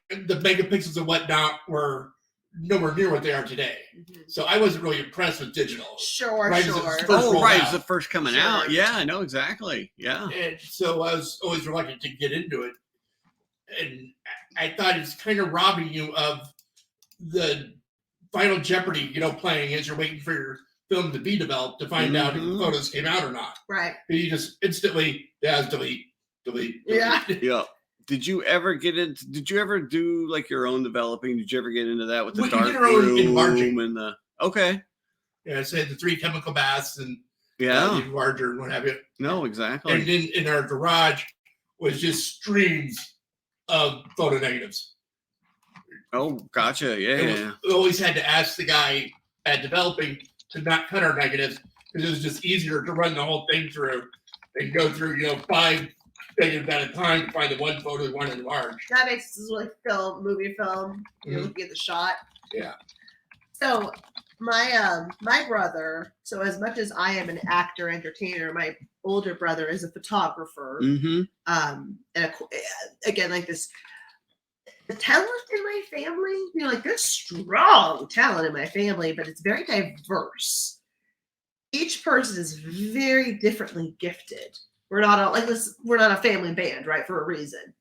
the megapixels and whatnot were nowhere near what they are today. Mhm. So I wasn't really impressed with digital. Sure, Right, it's sure. first Oh, rolled right. out. It's the first coming Sure. out. Yeah, I know exactly. Yeah. And so I was always reluctant to get into it. And I thought it's kind of robbing you of the Final Jeopardy, playing as you're waiting for your film to be developed to find out if the Mhm. photos came out or not. Right. You just instantly, delete. Yeah. Yeah. Did you ever do like your own developing? Did you ever get into that with the We did dark our own room enlarging. and the okay? Yeah, I said the 3 chemical baths and Yeah. the enlarger and what have you. No, And exactly. then in our garage was just streams of photo negatives. Oh, gotcha. Yeah. And Yeah. we always had to ask the guy at developing to not cut our negatives because it was just easier to run the whole thing through and go through, 5 negatives at a time to find the one photo we wanted enlarged. That makes this like movie film. You're Mhm. looking at the shot. Yeah. So my brother. So as much as I am an actor, entertainer, my older brother is a photographer. Mm-hmm. And again, like this, the talent in my family, like there's strong talent in my family, but it's very diverse. Each person is very differently gifted. We're not all like this. We're not a family band, right? For a reason.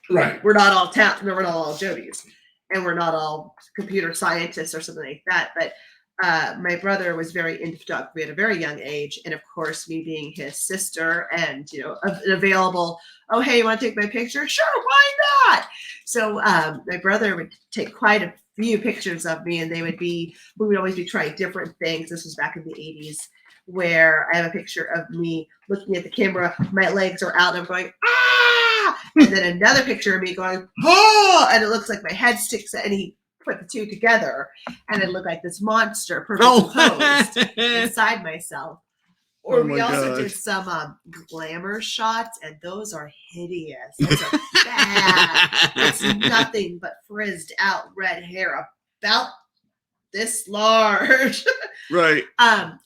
Right. We're not all we're not all Jodies, and we're not all computer scientists or something like that. But my brother was very into photography at a very young age, and of course, me being his sister and available. Oh, hey, you want to take my picture? Sure, why not? So my brother would take quite a few pictures of me, and we would always be trying different things. This was back in the 80s, where I have a picture of me looking at the camera, my legs are out, and I'm going, ah! And then another picture of me going, oh! And it looks like my head sticks out, and he put the two together, and it looked like this monster perfectly posed inside myself. Or we also did some glamour shots, and those are hideous. Those are bad. It's nothing but frizzed out red hair about this large. Right.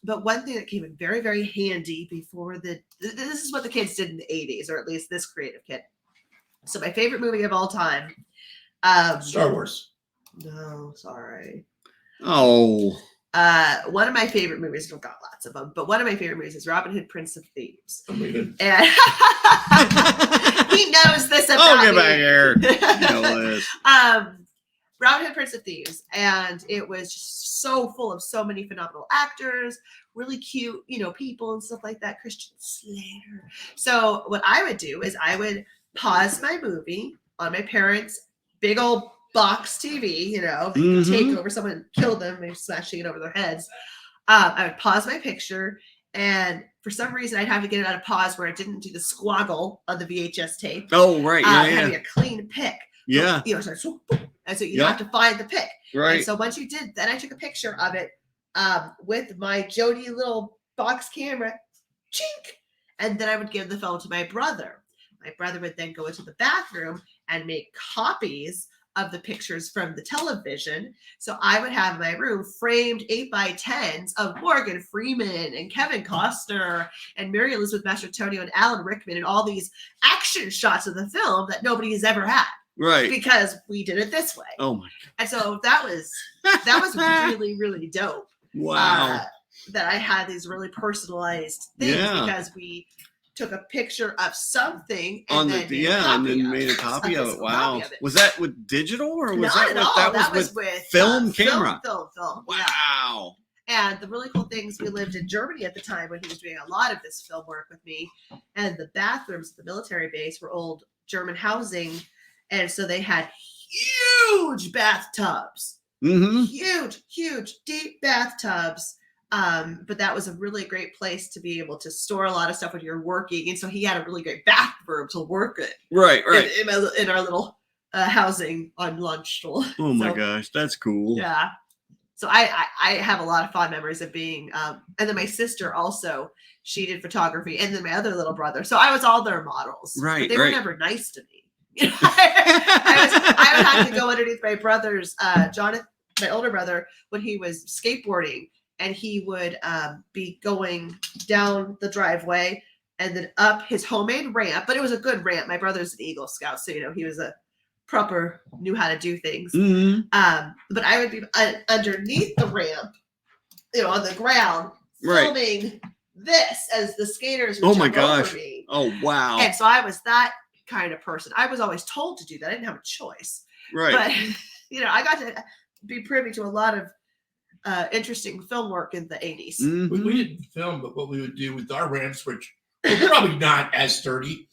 But one thing that came in very, very handy this is what the kids did in the 80s, or at least this creative kid. So my favorite movie of all time. Star Wars. No, sorry. Oh. One of my favorite movies, I've got lots of them, but one of my favorite movies is Robin Hood, Prince of Thieves. Oh my goodness. And he knows this about Oh, get me. back here. You know this. Robin Hood, Prince of Thieves, and it was just so full of so many phenomenal actors, really cute, people and stuff like that. Christian Slater. So what I would do is I would pause my movie on my parents' big old box TV, you could take over someone and kill them, maybe smashing it over their heads. I would pause my picture, and for some reason I'd have to get it out of pause where it didn't do the squoggle on the VHS tape. Oh, right. Yeah. Having a clean pick. Yeah. And so you have to find the pick. Right. And so once you did, then I took a picture of it with my Jody little box camera, chink, and then I would give the film to my brother. My brother would then go into the bathroom and make copies of the pictures from the television. So I would have my room framed 8x10s of Morgan Freeman and Kevin Costner and Mary Elizabeth Mastrantonio and Alan Rickman and all these action shots of the film that nobody has ever had. Right. Because we did it this way. Oh my. And so that was really, really dope. Wow. That I had these really personalized things because we took a picture of something and then made a copy of it. Wow. Was that with digital or was that was with film camera? Film. Wow. Yeah. And the really cool things, we lived in Germany at the time when he was doing a lot of this film work with me. And the bathrooms at the military base were old German housing. And so they had huge bathtubs. Mm-hmm. Huge, deep bathtubs. But that was a really great place to be able to store a lot of stuff when you're working. And so he had a really great bathroom to work in. Right. In our little housing on Lunchstuhl. Oh my gosh, that's cool. Yeah. So I have a lot of fond memories of being, and then my sister also, she did photography, and then my other little brother. So I was all their models. Right. But they were never nice to me. I would have to go underneath my brother's, Jonathan, my older brother, when he was skateboarding, and he would be going down the driveway and then up his homemade ramp, but it was a good ramp. My brother's an Eagle Scout, so he was a proper knew how to do things. Mhm. But I would be underneath the ramp, on the ground, Right. filming this as the skaters would Oh my jump over gosh. me. Oh wow. And so I was that kind of person. I was always told to do that. I didn't have a choice. Right. But I got to be privy to a lot of interesting film work in the 80s. Mhm. We didn't film, but what we would do with our ramps, which were probably not as sturdy,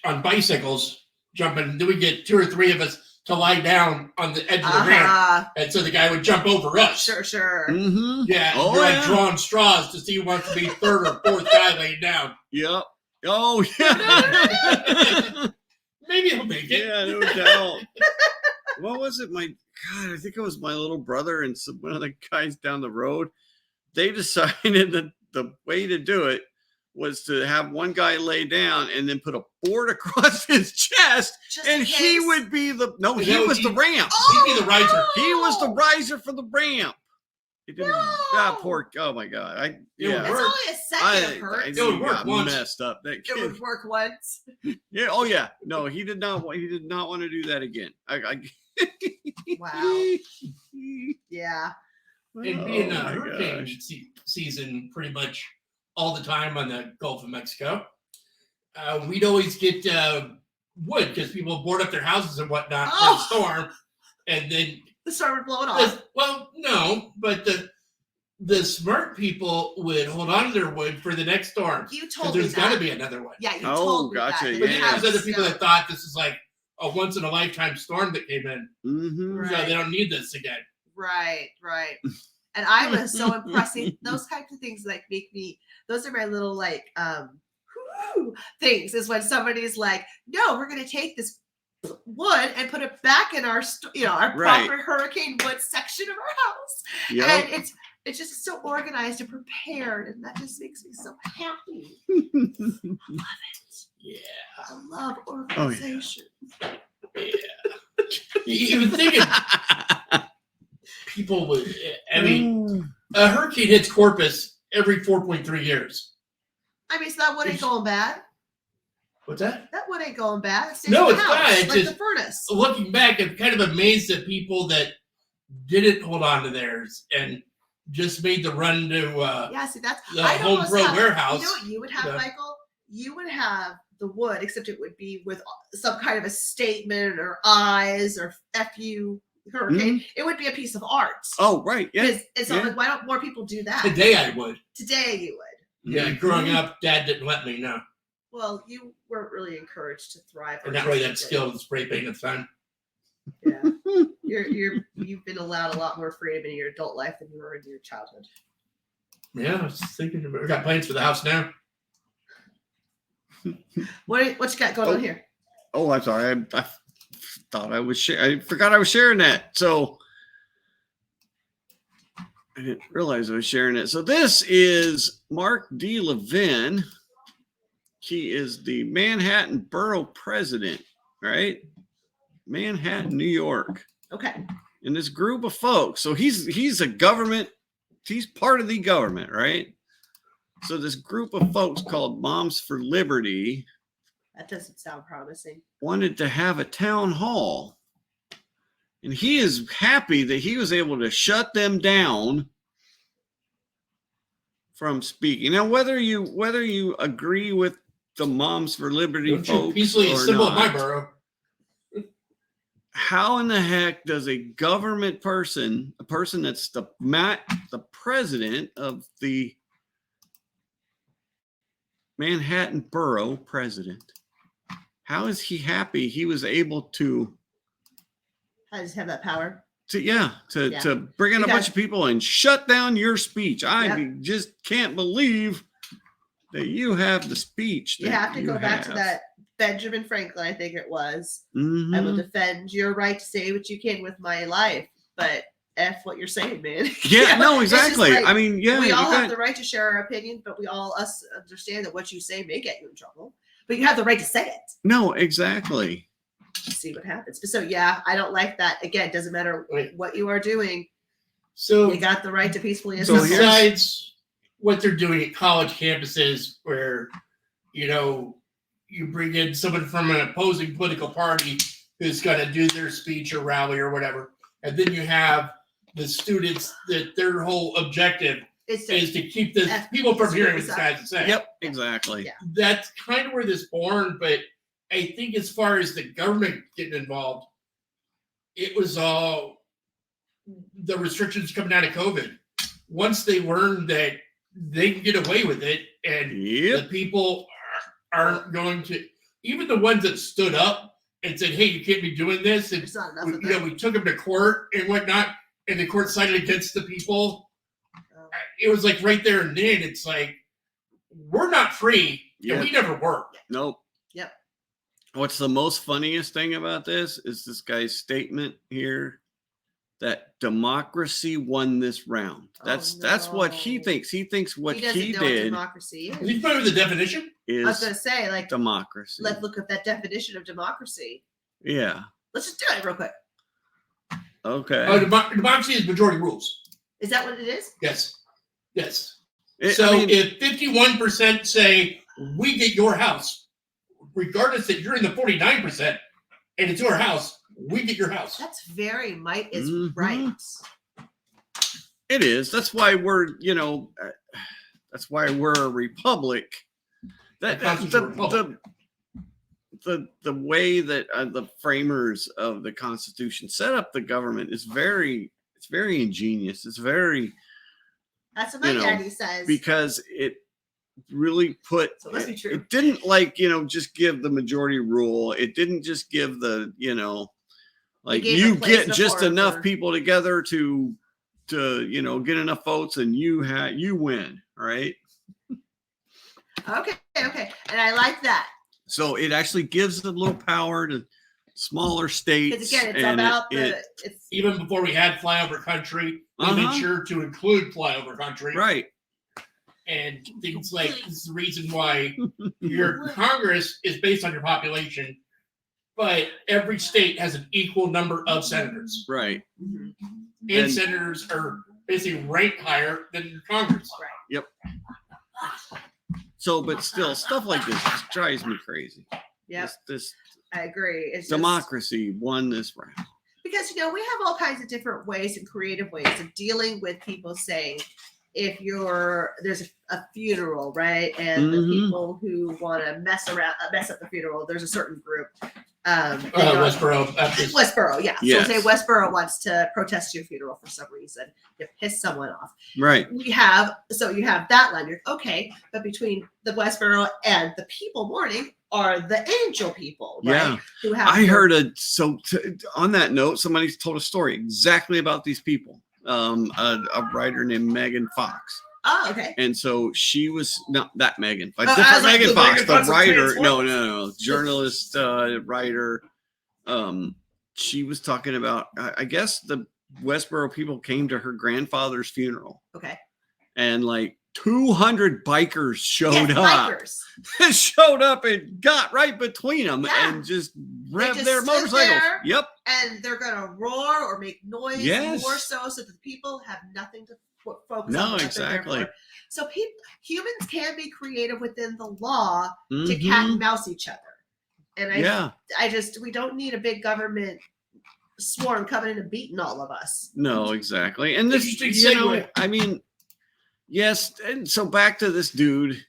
on bicycles, jumping, then we get 2 or 3 of us to lie down on the edge of the ramp, and so the guy would jump over us. Sure. Mhm. Yeah, Oh, we're like yeah. drawing straws to see who wants to be 3rd or 4th guy laying down. Yep. Oh yeah. Maybe he'll make it. Yeah, no doubt. What was it? I think it was my little brother and one of the guys down the road. They decided that the way to do it was to have one guy lay down and then put a board across his chest, Just and in he case. would be the No, he was the he- ramp. He'd be the riser. He was the riser for the ramp. He didn't. No. That poor. Oh my god. It Yeah. It's worked. only a second of hurt. I It knew would he work got once. messed up. That It kid. would work once. Yeah. Oh yeah. No, he did not. He did not want to do that again. Wow. Yeah. And being Oh, a my hurricane gosh. season pretty much all the time on the Gulf of Mexico, we'd always get wood because people board up their houses and whatnot for Oh. the storm. And then, The storm would blow it off. well, no, but the smart people would hold on to their wood for the next storm. You Because told me there's got to that. be another one. Yeah, you Oh, told me gotcha, that. yeah. But then Yeah. there's other people that thought this is like a once in a lifetime storm that came in. Mm-hmm. Right. So they don't need this again. Right. And I was so impressed. Those types of things like make me. Those are my little things. Is when somebody's like, "No, we're going to take this wood and put it back in our our Right. proper hurricane wood section of our house." Yep. And it's just so organized and prepared, and that just makes me so happy. Yeah. I love Oh, organization. You would think people would. I mean, a hurricane hits Corpus every 4.3 years. I mean, so that wood ain't going bad. What's that? That wood ain't going bad. It stays No, in the it's house, not. It's like just- the furnace. Looking back, I'm kind of amazed at people that didn't hold on to theirs and just made the run to Yeah, see, that's the I'd Home almost Pro have- warehouse. You know what you would have, Yeah. Michael? You would have the wood, except it would be with some kind of a statement or eyes or "fu" hurricane. It would be a piece of art. Oh, right. Yeah. And so, yeah. like, why don't more people do that? Today I would. Today you would. Yeah, growing Mhm. up, Dad didn't let me know. Well, you weren't really encouraged to thrive. I'm not really that artistically. skilled at spray painting the sun. Yeah, you've been allowed a lot more freedom in your adult life than you were in your childhood. Yeah, I was thinking about, I got plans for the house now. What you got going on here? Oh, I'm sorry. I thought I was I forgot I was sharing that. So I didn't realize I was sharing it. So this is Mark D. Levin. He is the Manhattan Borough President, right? Manhattan, New York. Okay. And this group of folks. So he's a government. He's part of the government, right? So this group of folks called Moms for Liberty That doesn't sound promising. wanted to have a town hall. And he is happy that he was able to shut them down from speaking. Now, whether you agree with the Moms for Liberty Don't you folks peacefully or assemble at my not, borough. how in the heck does a government person, a person that's the president of the Manhattan Borough President, how is he happy he was able to I just have that power. to bring in a Because- bunch of people and shut down your speech? I Yep. just can't believe that you have the speech. You that have to go back to have. that Benjamin Franklin, I think it was. Mhm. I will defend your right to say what you can with my life, but F what you're saying, man. Yeah, no, It's just exactly. like, I mean, yeah, we you all have got- the right to share our opinion, but we all understand that what you say may get you in trouble. But you have the right to say it. no, exactly. See what happens. But so yeah, I don't like that. Again, doesn't matter Right. what you are doing. So You got the right to peacefully So assemble. here's- besides what they're doing at college campuses where, you you bring in someone from an opposing political party who's going to do their speech or rally or whatever, and then you have the students that their whole objective It's is to keep the people from hearing what this guy has to say. Yep, exactly. Yeah. That's kind of where this born, but I think as far as the government getting involved, it was all the restrictions coming out of COVID. Once they learned that they can get away with it, and Yep. the people aren't going to, even the ones that stood up and said, "Hey, you can't be doing this," and There's not enough we, of you know, them. we took them to court and whatnot, and the court sided against the people. It was like right there and then. It's like we're not free, Yeah. and we never were. Nope. Yep. What's the most funniest thing about this is this guy's statement here that democracy won this round. That's what he no. thinks. He thinks what He doesn't he know what did democracy Is is. he familiar with the definition? I was is gonna say, like, democracy. let's look at that definition of democracy. Yeah. Let's just do it real quick. Okay. Democracy is majority rules. Is that what it is? Yes. Yes. I So mean, if 51% say we get your house, regardless that you're in the 49% and it's your house, we get your house. That's very might is Mhm. right. it is. That's why we're, that's why we're a republic. That The Constitution of a republic. the way that the framers of the Constitution set up the government is very ingenious. It's very, That's what my daddy says. because it really put, So it must be true. it didn't just give the majority rule. It didn't just give the, like gave you a place get and a just forum enough for- people together to get enough votes and you win, right? Okay, and I like that So it actually gives a little power to smaller states. because again, it's and about it- it's Even before we had flyover country, they made Uh-huh. sure to include flyover country. right. And things like this is the reason why your Congress is based on your population, but every state has an equal number of senators. Right. Mhm. And And- senators are basically ranked higher than your Congress. So, but still, stuff like this just drives me crazy. Yep, This I agree. It's just- democracy won this round. because we have all kinds of different ways and creative ways of dealing with people saying if there's a funeral, right, and the Mhm. people who want to mess up the funeral, there's a certain group. They don't- Westboro Baptist. Westboro, yeah. Yes. So say Westboro wants to protest your funeral for some reason, you piss someone off. Right. You have that lanyard, okay, but between the Westboro and the people mourning are the angel people, right? Yeah. Who have I heard on that note, somebody told a story exactly about these people. A writer named Megan Fox. Oh, okay. And so she was not that Megan, but Oh, I different was like, Megan the Fox, Megan the Fox of writer. No, Transformers. journalist, writer. She was talking about, I guess the Westboro people came to her grandfather's funeral, Okay. and like 200 bikers showed Yes, up. bikers. Showed up and got right between them Yeah. and just revved just their stood motorcycles. there. Yep. And they're gonna roar or make noise Yes. more so that the people have nothing to focus No, on. what they're there exactly. for. So humans can be creative within the law to Mhm. cat and mouse each other. And Yeah. we don't need a big government swarm coming in and beating all of us. No, exactly. And this, Interesting segue. I mean, yes. And so back to this dude,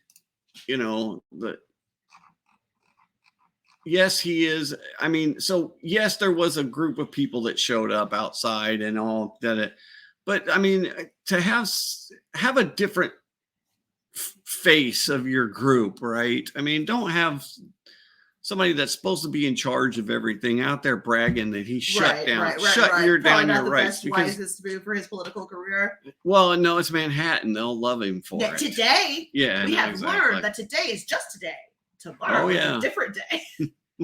yes, he is. I mean, so yes, there was a group of people that showed up outside and all that. But I mean, to have a different face of your group, right? I mean, don't have somebody that's supposed to be in charge of everything out there bragging that he shut down Probably your down not your the rights best, because, wisest move for his political career. well, no, it's Manhattan. They'll love him for Yeah, it. today, Yeah, we no, have exactly. learned that today is just today. Tomorrow Oh, is yeah. a different day.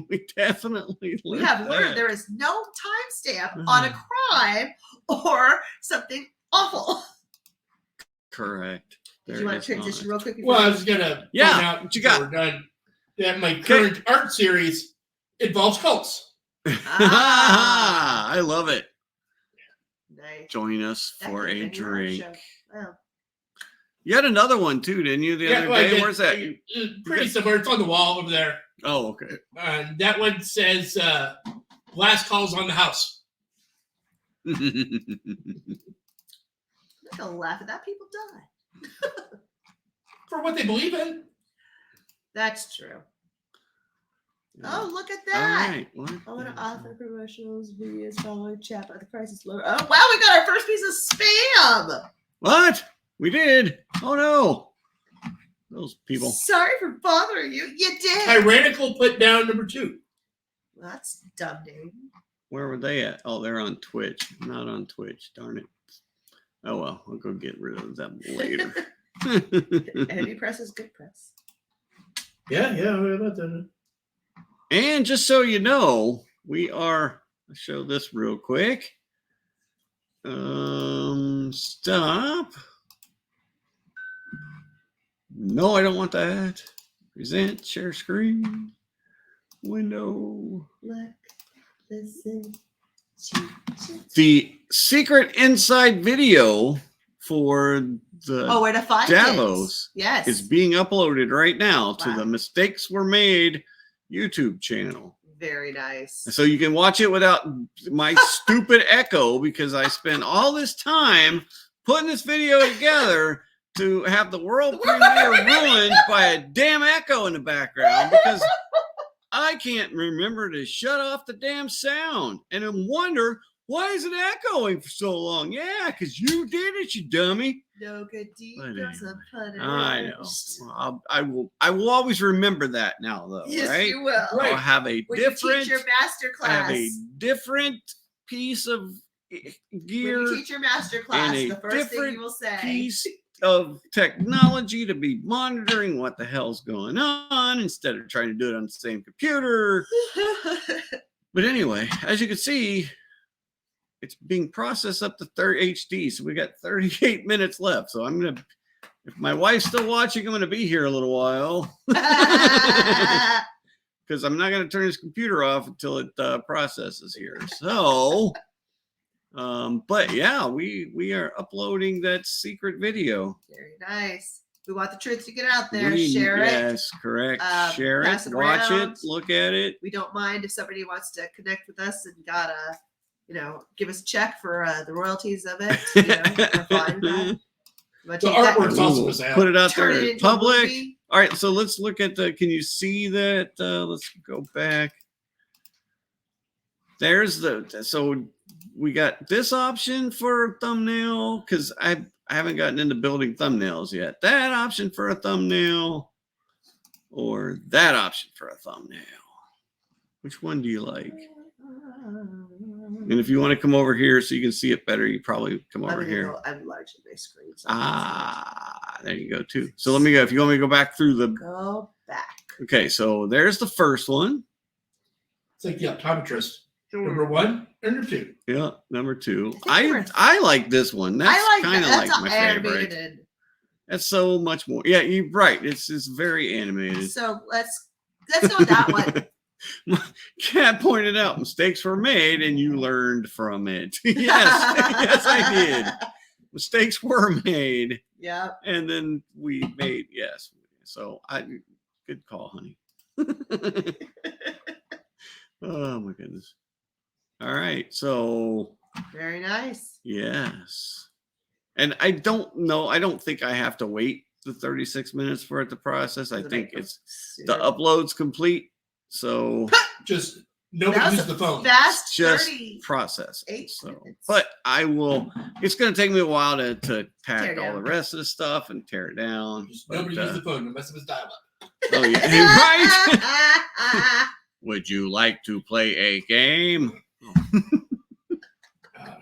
We definitely We have learned that. there is no timestamp on a crime or something awful. Correct. Did There you want is to transition real quick? Well, I was gonna Yeah, point out what you before got? we're done that my current art series involves cults. Ah. I love it. Nice. Join us That for could've a been your own drink. show. Wow. You had another one too, didn't you? The other well, I day. did. Where's that? Pretty similar. It's on the wall over there. Oh, okay. That one says last calls on the house. I'm not gonna laugh at that. People die. For what they believe in. That's true. Oh, look at All that. right. What? I want to offer promotions, videos, following chat by the price is lower. Oh, wow, we got our first piece of spam. What? We did. Oh no. Those people. Sorry for bothering you. You did. Tyrannical put down number 2. Well, that's a dumb name. Where were they at? Oh, they're on Twitch. Not on Twitch. Darn it. Oh well, I'll go get rid of them later. Any press is good press. Yeah. What about that? And just so you know, we are. I'll show this real quick. Stop. No, I don't want that. Present, share screen, window. Look, listen. The secret inside video for the Oh, where to find Davos it? Yes. is being uploaded right now to Wow. the Mistakes Were Made YouTube channel. Very nice. So you can watch it without my stupid echo because I spent all this time putting this video together to have the world premiere ruined by a damn echo in the background because I can't remember to shut off the damn sound. And I wonder, why is it echoing for so long? Yeah, because you did it, you dummy. No good deed But goes anyway, unpunished. I know. Well, I will always remember that now, though, Yes, right? you will. Right. I'll have a When you different. teach your master I have a class. different piece of gear, When you teach your master class, a the first thing different you will say. piece of technology to be monitoring what the hell's going on instead of trying to do it on the same computer. But anyway, as you can see, it's being processed up to 30 HD. So we got 38 minutes left. So I'm gonna, if my wife's still watching, I'm gonna be here a little while because I'm not gonna turn this computer off until it processes here. So, but yeah, we are uploading that secret video. Very nice. We want the truth to get out there. We- Share it. Yes, correct. Share pass it, it watch around. it, look at it. We don't mind if somebody wants to connect with us and gotta, give us a check for the royalties of it. We're fine with that. But The take that- artwork's also Ooh, was out. put it out turn there it in into a public. movie. All right, so let's look at the. Can you see that? Let's go back. There's so we got this option for thumbnail because I haven't gotten into building thumbnails yet. That option for a thumbnail or that option for a thumbnail. Which one do you like? And if you want to come over here so you can see it better, you probably come over here. I'm enlarging my screen. So I can see There you go too. So let me go. If you want me to go back through the. it. Go back. Okay, so there's the first one. It's like the optometrist. Number 1, number 2. Yeah, number 2. I think there I like this one. That's I like kind of that. like That's my all animated. favorite. That's so much more. Yeah, you're right. It's very animated. So let's go with that one. Kat pointed out mistakes were made and you learned from it. Yes, yes, I did. Mistakes were made. Yep. And then we made, yes. So good call, honey. Oh my goodness. All right. So Very nice. yes. And I don't know. I don't think I have to wait the 36 minutes for it to process. I Does it think make it's sooner? the upload's complete. So Just nobody That was uses the phone. Fast just 30. process it. 8 So, minutes. but I will. It's going to take me a while to pack Tear all down. the rest of the stuff and tear it down. Just But, nobody uses the phone. The rest of us dial up. oh yeah, right. Would you like to play a game?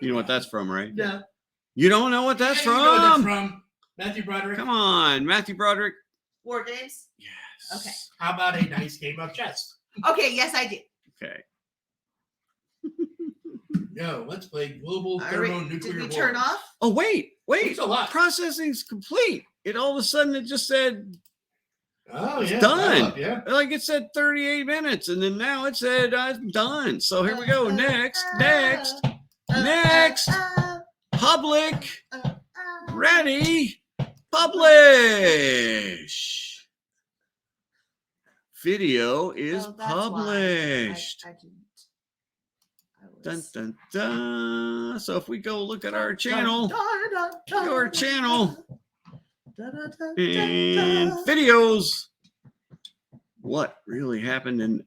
You know what that's from, right? No. You don't know what that's Yeah, you know what from? that's from Matthew Broderick. Come on, Matthew Broderick. War games. Yes. Okay. How about a nice game of chess? Okay. Yes, I did. Okay. No, let's play global All right, thermonuclear did we war. turn off? Oh wait. It's a lot. Processing's complete. It all of a sudden it just said Oh It's yeah, done. dial up, yeah. like it said 38 minutes, and then now it said I'm done. So here we go. Next. Next. Public. Ready. publish. Video is Oh, that's why. published. I didn't. I Dun, was- dun, dun. So if we go look at our channel, Dun, dun, dun, your dun, channel, dun, dun, dun, and dun. videos, what really happened in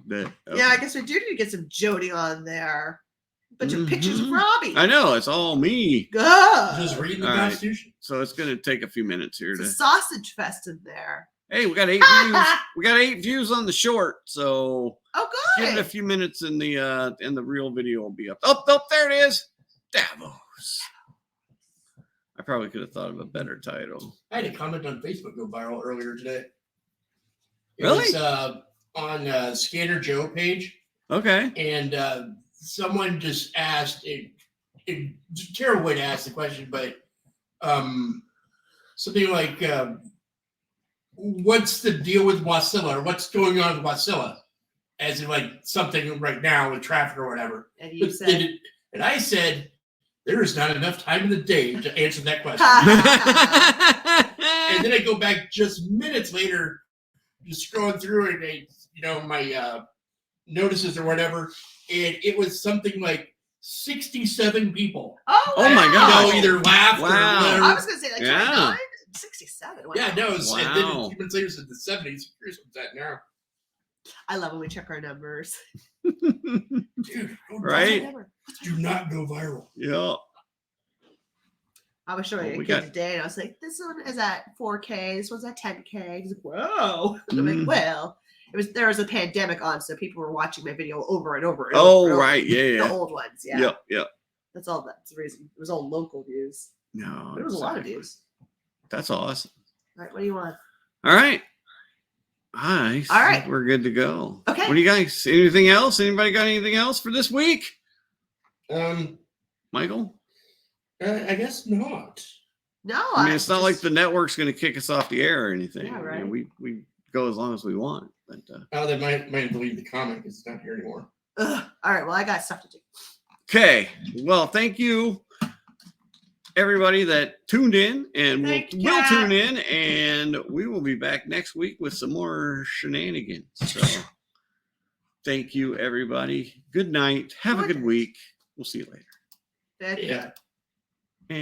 the? Yeah, I guess we do need to get some Jody on there. Bunch of pictures of Mhm. Robbie. I know it's all me. Just Good. reading the All right. Constitution. So it's going to take a few minutes here It's a to. sausage fest in there. Hey, we got 8 views. We got 8 views on the short, so Oh, give it a good. few minutes, and the real video will be up. Oh, there it is. Davos. I probably could have thought of a better title. I had a comment on Facebook go viral earlier today. It Really? was on Scanner Joe page, Okay. and someone just asked a terrible way to ask the question, but something like, "What's the deal with Wasilla? Or what's going on with Wasilla?" As in, like something right now with traffic or whatever. And you But said, and I said, "There is not enough time in the day to answer that question." And then I go back just minutes later, just scrolling through and my notices or whatever, and it was something like 67 people. oh, Oh my wow. God. Either laughed Wow. or whatever. I was going to say like Yeah. 29, 67. Wow. Yeah, no, and then Wow. a few months later, it's in the 70s. Here's what's that now. I love when we check our numbers. Dude, don't Right? do not go viral. Yeah. I was showing Well, a we kid got- today, and I was like, "This one is at 4K. This one's at 10K." He's like, "Whoa!" I'm Mhm. like, "Well, there was a pandemic on, so people were watching my video over and over. And Oh, over and over. right. Yeah, The yeah. old ones, yeah. Yep, yep. That's all. That's the reason. It was all local views. No. There was a lot of exactly. views. That's awesome. All right, what do you want? All right. I All right. think we're good to go. Okay. What do you guys? Anything else? Anybody got anything else for this week? Michael? I guess not. No, I mean, it's not like just- the network's going to kick us off the air or anything. Yeah, You know, right. we go as long as we want. But Oh, they might delete the comment because it's not here anymore. Ugh. All right, well, I got stuff to do. okay. Well, thank you, everybody that tuned in, and will Thank ya. tune in, and we will be back next week with some more shenanigans. So, thank you, everybody. Good night. Have a good week. We'll see you later. That's Yeah. And